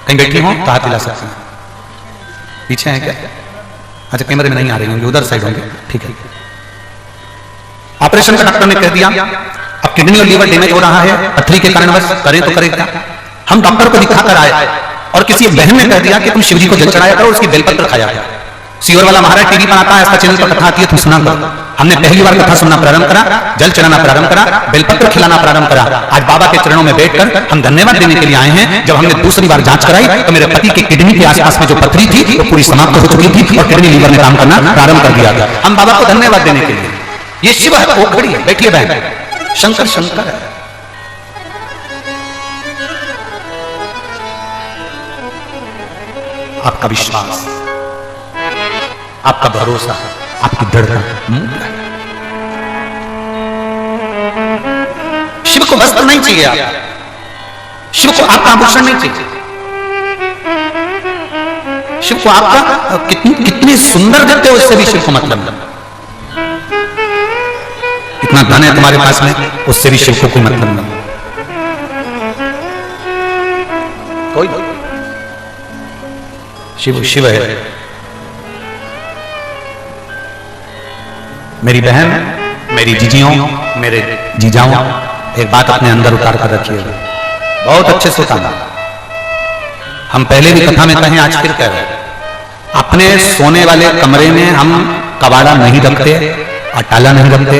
कहीं बैठी हो तो हाथ हिला सकते हैं। पीछे है क्या? अच्छा कैमरे में नहीं आ रहे होंगे, उधर साइड होंगे, ठीक है। ऑपरेशन का डॉक्टर ने कह दिया अब किडनी और लीवर डैमेज हो रहा है, पथरी के कारणवश, करें तो करें क्या? हम डॉक्टर को दिखा कर आए और किसी बहन ने कह दिया कि तुम शिवजी को जल चढ़ाया करो, उसकी बेलपत्र खाया करो। सीवर वाला महाराज टीवी पर आता है, इसका चैनल पर कथा आती है, तुम सुना करो। हमने पहली बार कथा सुनना प्रारंभ करा, जल चढ़ाना प्रारंभ करा, बेलपत्र खिलाना प्रारंभ करा। आज बाबा के चरणों में बैठकर हम धन्यवाद देने के लिए आए हैं। जब हमने दूसरी बार जांच कराई तो मेरे पति के किडनी के आसपास में जो पथरी थी वो पूरी समाप्त हो चुकी थी और किडनी लीवर ने काम करना प्रारंभ कर दिया था। हम बाबा को धन्यवाद देने के लिए, ये शिव है, वो खड़ी है, बैठिए बहन, शंकर शंकर है। आपका विश्वास, आपका भरोसा, आपकी धड़कन। शिव को वस्त्र नहीं चाहिए, आप शिव को आपका आभूषण नहीं चाहिए, शिव को आपका कितनी सुंदर दिखते हो उससे भी शिव को मतलब नहीं। कितना धन है तुम्हारे पास में, उससे भी शिव को कोई मतलब नहीं। कोई शिव शिव है। मेरी बहन, मेरी जीजियों, मेरे जीजाओं, एक बात अपने अंदर उतार कर रखिएगा, बहुत अच्छे से उतारना। हम पहले भी कथा में कहें, आज फिर कह रहे हैं, अपने सोने वाले कमरे में हम कबाड़ा नहीं रखते, अटाला नहीं रखते,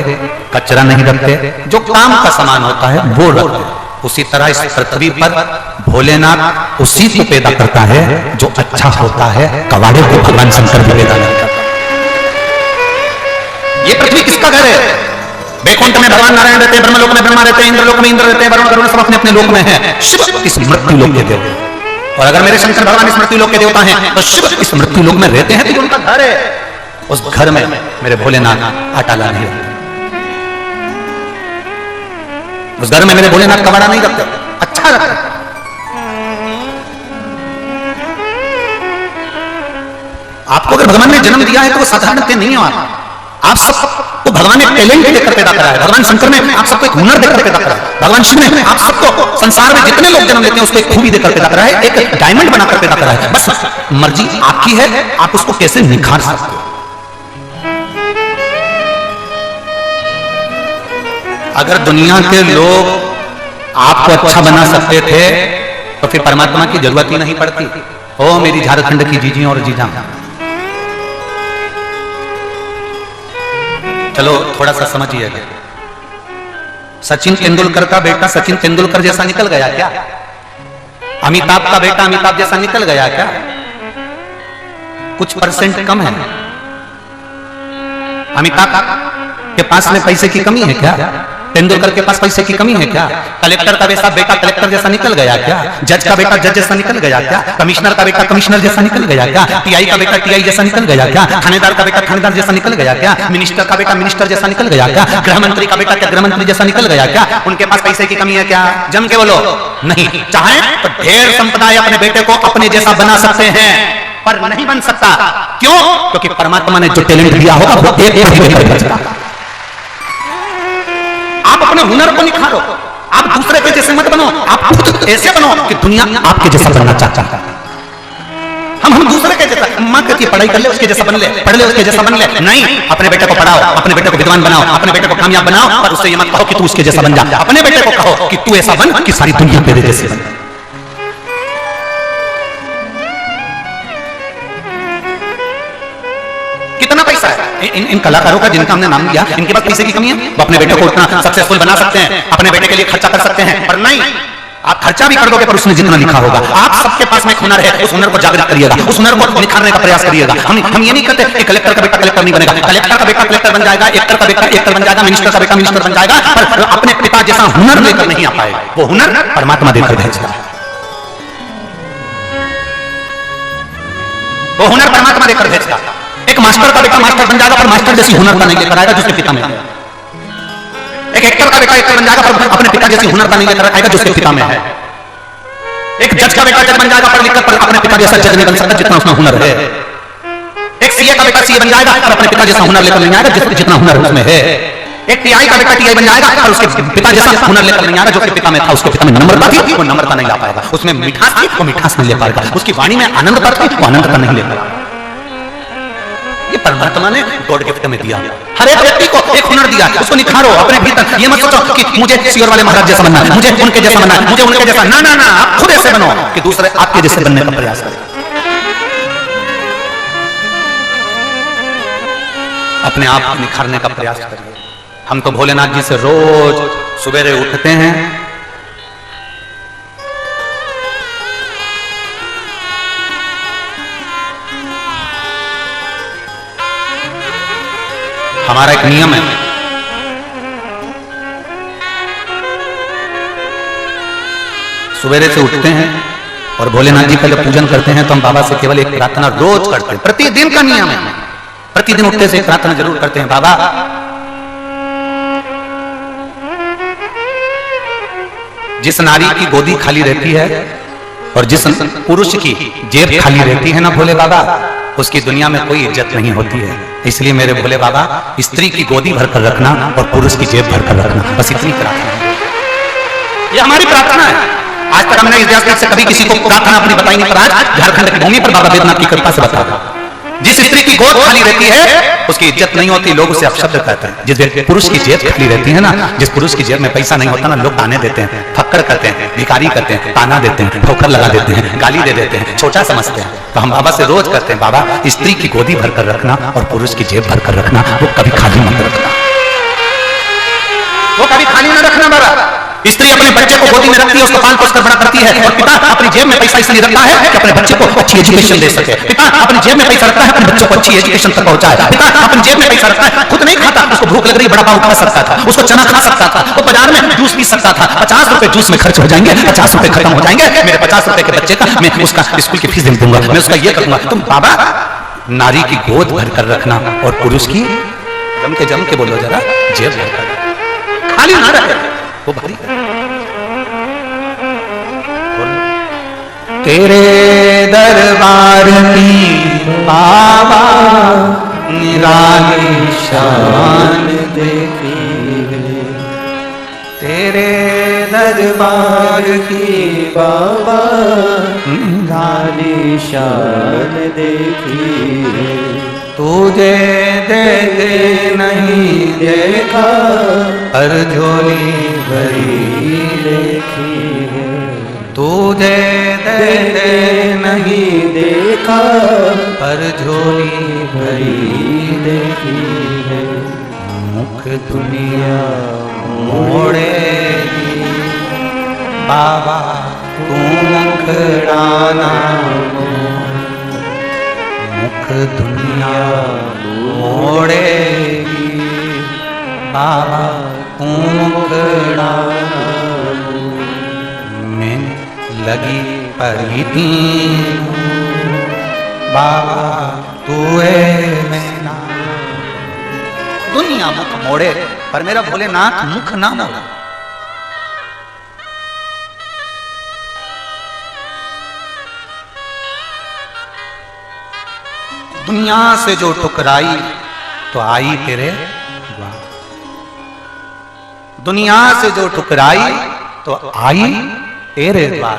कचरा नहीं रखते, जो काम का सामान होता है वो रखते। उसी तरह इस पृथ्वी पर भोलेनाथ उसी को पैदा करता है जो अच्छा होता है, कबाड़े को भगवान शंकर भी पैदा नहीं करता। ये पृथ्वी किसका घर है? वैकुंठ में भगवान नारायण रहते हैं, ब्रह्मलोक में ब्रह्मा रहते हैं, इंद्रलोक में इंद्र रहते हैं, वरुण गरुड़ सब अपने अपने लोक में है। शिव इस मृत्यु लोक के देवता, और अगर मेरे शंकर भगवान इस मृत्यु लोक के देवता हैं तो शिव इस मृत्यु लोक में रहते हैं, तो उनका घर है। उस घर में मेरे भोलेनाथ अटाला नहीं रहते, उस घर में मेरे भोलेनाथ कबाड़ा नहीं रखते, अच्छा रखते। आपको अगर भगवान ने जन्म दिया है तो वो साधारण नहीं हो। आप सबको भगवान ने टैलेंट देकर पैदा करा है, भगवान शंकर ने आप सबको एक हुनर देकर पैदा करा है, भगवान शिव ने आप सबको संसार में जितने लोग जन्म लेते हैं उसको एक खूबी देकर पैदा करा है, एक डायमंड बनाकर पैदा करा है। बस मर्जी आपकी है, आप उसको कैसे निखार सकते हो। अगर दुनिया के लोग आपको अच्छा बना सकते थे तो फिर परमात्मा की जरूरत ही नहीं पड़ती। ओ मेरी झारखंड की जीजी और जीजा, चलो थोड़ा सा समझिएगा। सचिन तेंदुलकर का बेटा सचिन तेंदुलकर जैसा निकल गया क्या? अमिताभ का बेटा अमिताभ जैसा निकल गया क्या? कुछ परसेंट कम है। अमिताभ के पास में पैसे की कमी है क्या? तेंदुलकर के पास पैसे की कमी है क्या? कलेक्टर का बेटा कलेक्टर जैसा निकल गया क्या? जज का बेटा जज जैसा निकल गया क्या? कमिश्नर का बेटा कमिश्नर जैसा निकल गया क्या? टीआई का बेटा टीआई जैसा निकल गया क्या? थानेदार का बेटा थानेदार जैसा निकल गया क्या? मिनिस्टर का बेटा मिनिस्टर जैसा निकल गया क्या? गृह मंत्री का बेटा क्या गृह मंत्री जैसा निकल गया क्या? उनके पास पैसे की कमी है क्या? जम के बोलो नहीं। चाहे तो ढेर संपदा अपने बेटे को अपने जैसा बना सकते हैं, पर नहीं बन सकता। क्यों? क्योंकि परमात्मा ने जो टैलेंट दिया होगा वो एक बचता। आप अपने हुनर को निखारो, आप दूसरे के जैसे मत बनो, आप खुद ऐसे बनो कि दुनिया आपके जैसा बनना चाहता है। हम दूसरे के जैसा, मां कहती है पढ़ाई कर ले उसके जैसा बन ले, पढ़ ले उसके जैसा बन ले। नहीं, अपने बेटे को पढ़ाओ, अपने बेटे को विद्वान बनाओ, अपने बेटे को कामयाब बनाओ, पर उससे ये मत कहो कि तू उसके जैसा बन जा। अपने बेटे को कहो कि तू ऐसा बन कि सारी दुनिया तेरे जैसे बन। कितना पैसा है इन कलाकारों का जिनका हमने नाम लिया, इनके पास पैसे की कमी है? वो अपने बेटे को उतना सक्सेसफुल बना सकते हैं, अपने बेटे के लिए खर्चा कर सकते हैं, पर नहीं, आप खर्चा भी कर दोगे पर उसमें जितना लिखा होगा। आप सबके पास में एक हुनर है, उस हुनर को जागृत करिएगा, उस हुनर को निखारने का प्रयास करिएगा। हम ये नहीं कहते कि कलेक्टर का बेटा कलेक्टर नहीं बनेगा, कलेक्टर का बेटा कलेक्टर बन जाएगा, एक्टर का बेटा एक्टर बन जाएगा, मिनिस्टर का बेटा मिनिस्टर बन जाएगा, पर अपने पिता जैसा हुनर लेकर नहीं आ पाएगा। वो हुनर परमात्मा देकर भेजता है, वो हुनर परमात्मा देकर भेजता है। एक मास्टर का बेटा मास्टर बन जाएगा पर मास्टर जैसी हुनरता नहीं लेकर आएगा जिसके पिता में है। एक एक्टर का बेटा एक्टर बन जाएगा पर अपने पिता जैसी हुनरता नहीं लेकर आएगा जिसके पिता में है। एक जज का बेटा जज बन जाएगा पर अपने पिता जैसा जज नहीं बन सकता जितना उसमें हुनर है। एक सीए का बेटा सीए बन जाएगा पर अपने पिता जैसा हुनर लेकर नहीं आएगा जितना हुनर उसमें है। एक टीआई का बेटा टीआई बन जाएगा पर उसके पिता जैसा हुनर लेकर नहीं आएगा जो उसके पिता में था। उसके पिता में नम्रता थी, वो नम्रता नहीं ला पाएगा। उसमें मिठास थी, वो मिठास नहीं ले पाएगा। उसकी वाणी में आनंदता थी, वो आनंदता नहीं ले पाएगा। ये परमात्मा ने गॉड गिफ्ट में दिया। हर एक व्यक्ति को एक हुनर दिया, उसको निखारो अपने भीतर। ये मत सोचो कि मुझे सियोर वाले महाराज जैसा बनना है, मुझे उनके जैसा बनना है, मुझे उनके जैसा। ना ना ना, आप खुद ऐसे बनो कि दूसरे आपके जैसे बनने का प्रयास करें। अपने आप को निखारने का प्रयास करें। हम तो भोलेनाथ जी से रोज सुबेरे उठते हैं, हमारा एक नियम है, सुबेरे से उठते हैं और भोलेनाथ जी का जब पूजन करते हैं तो हम बाबा से केवल एक प्रार्थना रोज करते हैं। प्रतिदिन का नियम है, प्रतिदिन उठते से एक प्रार्थना जरूर करते हैं। बाबा जिस नारी की गोदी खाली रहती है और जिस पुरुष की जेब खाली रहती है ना भोले बाबा, उसकी दुनिया में कोई इज्जत नहीं होती है। इसलिए मेरे भोले बाबा स्त्री की गोदी भरकर रखना और पुरुष की जेब भरकर रखना, बस इतनी प्रार्थना है। ये हमारी प्रार्थना है। आज तक हमने इस देश से कभी किसी को प्रार्थना अपनी बताई नहीं, पर आज झारखंड की भूमि पर बाबा बैद्यनाथ की कृपा से बता। जिस स्त्री की गोद खाली रहती है उसकी इज्जत नहीं होती, लोग उसे अपशब्द कहते हैं। जिस पुरुष की जेब खाली रहती है ना, जिस पुरुष की जेब में पैसा नहीं होता ना, लोग ताने देते हैं, फक्कर करते हैं, भिखारी करते हैं, ताना देते हैं, ठोकर लगा देते हैं, गाली दे देते हैं, छोटा समझते हैं। तो हम बाबा से रोज करते हैं, बाबा स्त्री की गोदी भरकर रखना और पुरुष की जेब भरकर रखना, वो कभी खाली मत रखना, वो कभी खाली न रखना। बाबा स्त्री अपने बच्चे को गोदी में रखती है, उसको पाल पोस कर बड़ा करती है, और पिता अपनी जेब में पैसा इसलिए रखता है कि अपने बच्चे को अच्छी एजुकेशन दे सके। पिता अपनी जेब में पैसा रखता है अपने बच्चों को अच्छी एजुकेशन तक पहुंचाए। पिता अपनी जेब में पैसा रखता है, खुद नहीं खाता, उसको भूख लग रही बड़ा पाव खा सकता था, उसको चना खा सकता था, वो बाजार में जूस पी सकता था। 50 रुपए जूस में खर्च हो जाएंगे, 50 रुपए खत्म हो जाएंगे, मेरे 50 रुपए के बच्चे का मैं उसका स्कूल की फीस दे दूंगा, मैं उसका ये करूंगा। तुम बाबा नारी की गोद भरकर रखना और पुरुष की जम के बोलो जरा, जेब भरकर, खाली ना रहे, वो भरी। तेरे दरबार की बाबा निराली शान देखी है, तेरे दरबार की बाबा निराली शान देखी है। तुझे देखे नहीं देखा हर झोली भरी देखी है, तुझे देखे नहीं देखा पर झोली भरी देखी है। मुख दुनिया मोड़ेगी, बाबा तू मुखड़ाना मुख दुनिया मोड़ेगी, बाबा तू मुखड़ाना मैं लगी पड़ी थी, बाबा तू है मैना। दुनिया मुख मोड़े पर मेरा भोलेनाथ मुख ना मोड़े। दुनिया से जो टुकराई तो आई तेरे द्वार, दुनिया से जो टुकराई तो आई तेरे द्वार,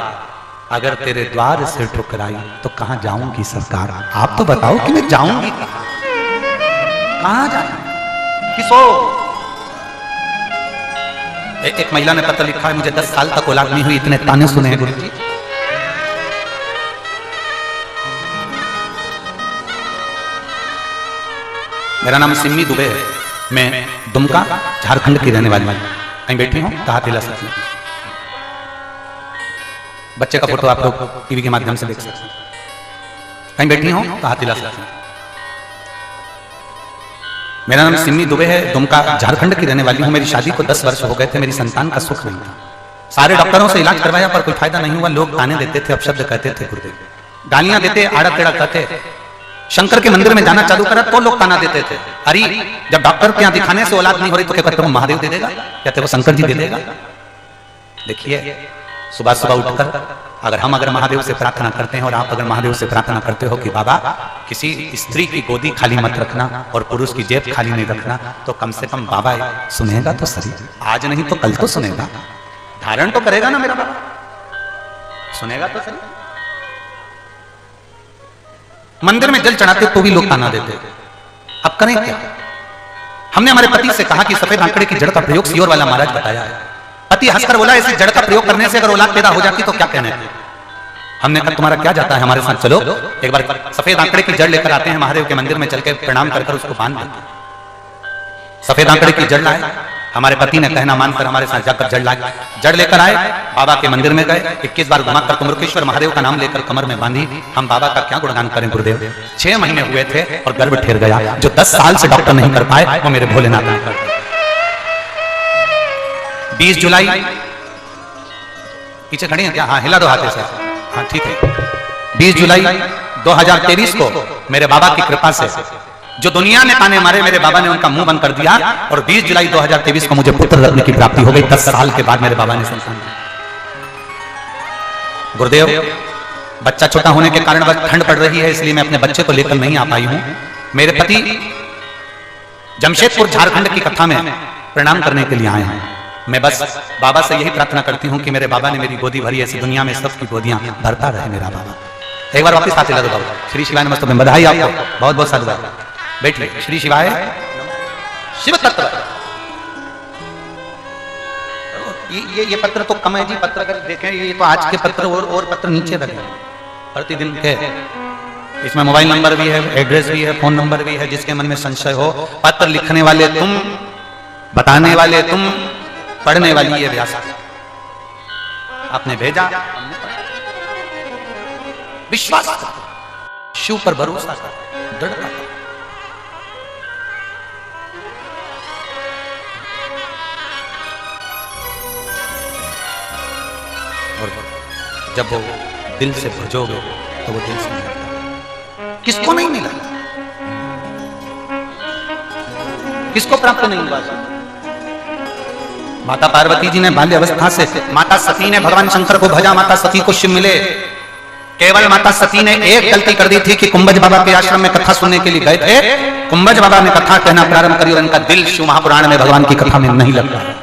अगर तेरे द्वार से टुकराई तो कहां जाऊंगी सरकार? आप तो बताओ कि मैं जाऊंगी कहां जाऊंगी? किसो एक महिला ने पत्र लिखा है, मुझे 10 साल तक औलाद नहीं हुई, इतने ताने सुने हैं गुरुजी। मेरा नाम सिम्मी दुबे है, मैं दुमका झारखंड की रहने वाली। कहीं बैठी हूँ तो हाथ हिला सकती हूँ। बच्चे का फोटो आप लोग टीवी के माध्यम से देख सकते हैं। कहीं बैठी हूँ तो हाथ हिला सकती हूँ। मेरा नाम सिम्मी दुबे है, दुमका झारखंड की रहने वाली हूँ। मेरी शादी को 10 वर्ष हो गए थे, मेरी संतान का सुख नहीं था। सारे डॉक्टरों से इलाज करवाया पर कोई फायदा नहीं हुआ। लोग ताने देते थे, अपशब्द कहते थे, गुरुदेव गालियां देते, आड़ा टेढ़ा कहते। शंकर के मंदिर में जाना चालू करा तो लोग ताना देते थे। अरे जब डॉक्टर के यहाँ दिखाने से औलाद नहीं हो रही तो क्या कहते वो महादेव दे देगा, कहते वो शंकर जी दे देगा। देखिए सुबह सुबह उठकर अगर महादेव से प्रार्थना करते हैं और आप अगर महादेव से प्रार्थना करते हो कि बाबा किसी स्त्री की गोदी खाली मत रखना और पुरुष की जेब खाली नहीं रखना, तो कम से कम बाबा सुनेगा तो सही, आज नहीं तो कल तो सुनेगा, धारण तो करेगा ना मेरा बाबा, सुनेगा तो सही। मंदिर में जल चढ़ाते तो भी लोग ताना देते। अब करें क्या? हमने हमारे पति से कहा कि सफेद आंकड़े की जड़ का प्रयोग सियोर वाला महाराज बताया है। पति हंसकर बोला ऐसी जड़ का प्रयोग करने से अगर औलाद पैदा हो जाती तो क्या कहने? हमने कहा तुम्हारा क्या जाता है, हमारे साथ चलो, एक बार सफेद आंकड़े की जड़ लेकर आते हैं, महादेव के मंदिर में चल के प्रणाम कर उसको बांध देते। सफेद आंकड़े की जड़ लाए, हमारे पति ने कहना मानकर हमारे साथ जाकर जड़ लाए, जड़ लेकर आए, बाबा के मंदिर में गए, 21 बार घुमाकर कुमरुकेश्वर महादेव का नाम लेकर कमर में बांधी। हम बाबा का क्या गुणगान करें गुरुदेव? 6 महीने हुए थे और गर्भ ठहर गया। जो 10 साल से डॉक्टर नहीं कर पाए वो मेरे भोलेनाथ ने कर दिया। 20 जुलाई पीछे खड़ी हैं क्या? हाँ हिला दो हाथ से। हाँ ठीक है। 20 जुलाई 2023 को मेरे बाबा की कृपा से जो दुनिया ने ताने मारे, मेरे बाबा ने उनका मुंह बंद कर दिया और 20 जुलाई 2023 को मुझे पुत्र रत्न की प्राप्ति हो गई। 10 साल के बाद मेरे बाबा ने संतान दिया। गुरुदेव बच्चा छोटा होने के कारण बस ठंड पड़ रही है, इसलिए मैं अपने बच्चे को लेकर नहीं आ पाई हूं। मेरे पति जमशेदपुर झारखंड की कथा में प्रणाम करने के लिए आए हैं। मैं बस बाबा से यही प्रार्थना करती हूँ कि मेरे बाबा ने मेरी गोदी भरी, ऐसी दुनिया में सबकी गोदियां भरता रहे मेरा बाबा। एक बार वापस हाथ हिला दो बाबा। श्री शिवाय नमस्ते, बधाई आपको, बहुत बहुत साधुवाद। बैठिए। श्री शिवाय शिव तत्व। ये पत्र तो कम है जी, पत्र अगर देखें ये तो आज के पत्र और पत्र नीचे रखे प्रतिदिन के। इसमें मोबाइल नंबर भी है, एड्रेस भी है, फोन नंबर भी है। जिसके मन में संशय हो, पत्र लिखने वाले तुम, बताने वाले तुम, पढ़ने वाली ये व्यास आपने भेजा, विश्वास कर, शिव पर भरोसा कर, दृढ़ता कर। और जब वो दिल से भजोगे तो वो दिल से मिलता। किसको नहीं मिला? किसको प्राप्त नहीं हुआ? माता पार्वती जी ने बाल्य अवस्था से, माता सती ने भगवान शंकर को भजा, माता सती को शिव मिले। केवल माता सती ने एक गलती कर दी थी कि कुंभज बाबा के आश्रम में कथा सुनने के लिए गए थे। कुंभज बाबा ने कथा कहना प्रारंभ करी और उनका दिल शिव महापुराण में भगवान की कथा में नहीं लग रहा।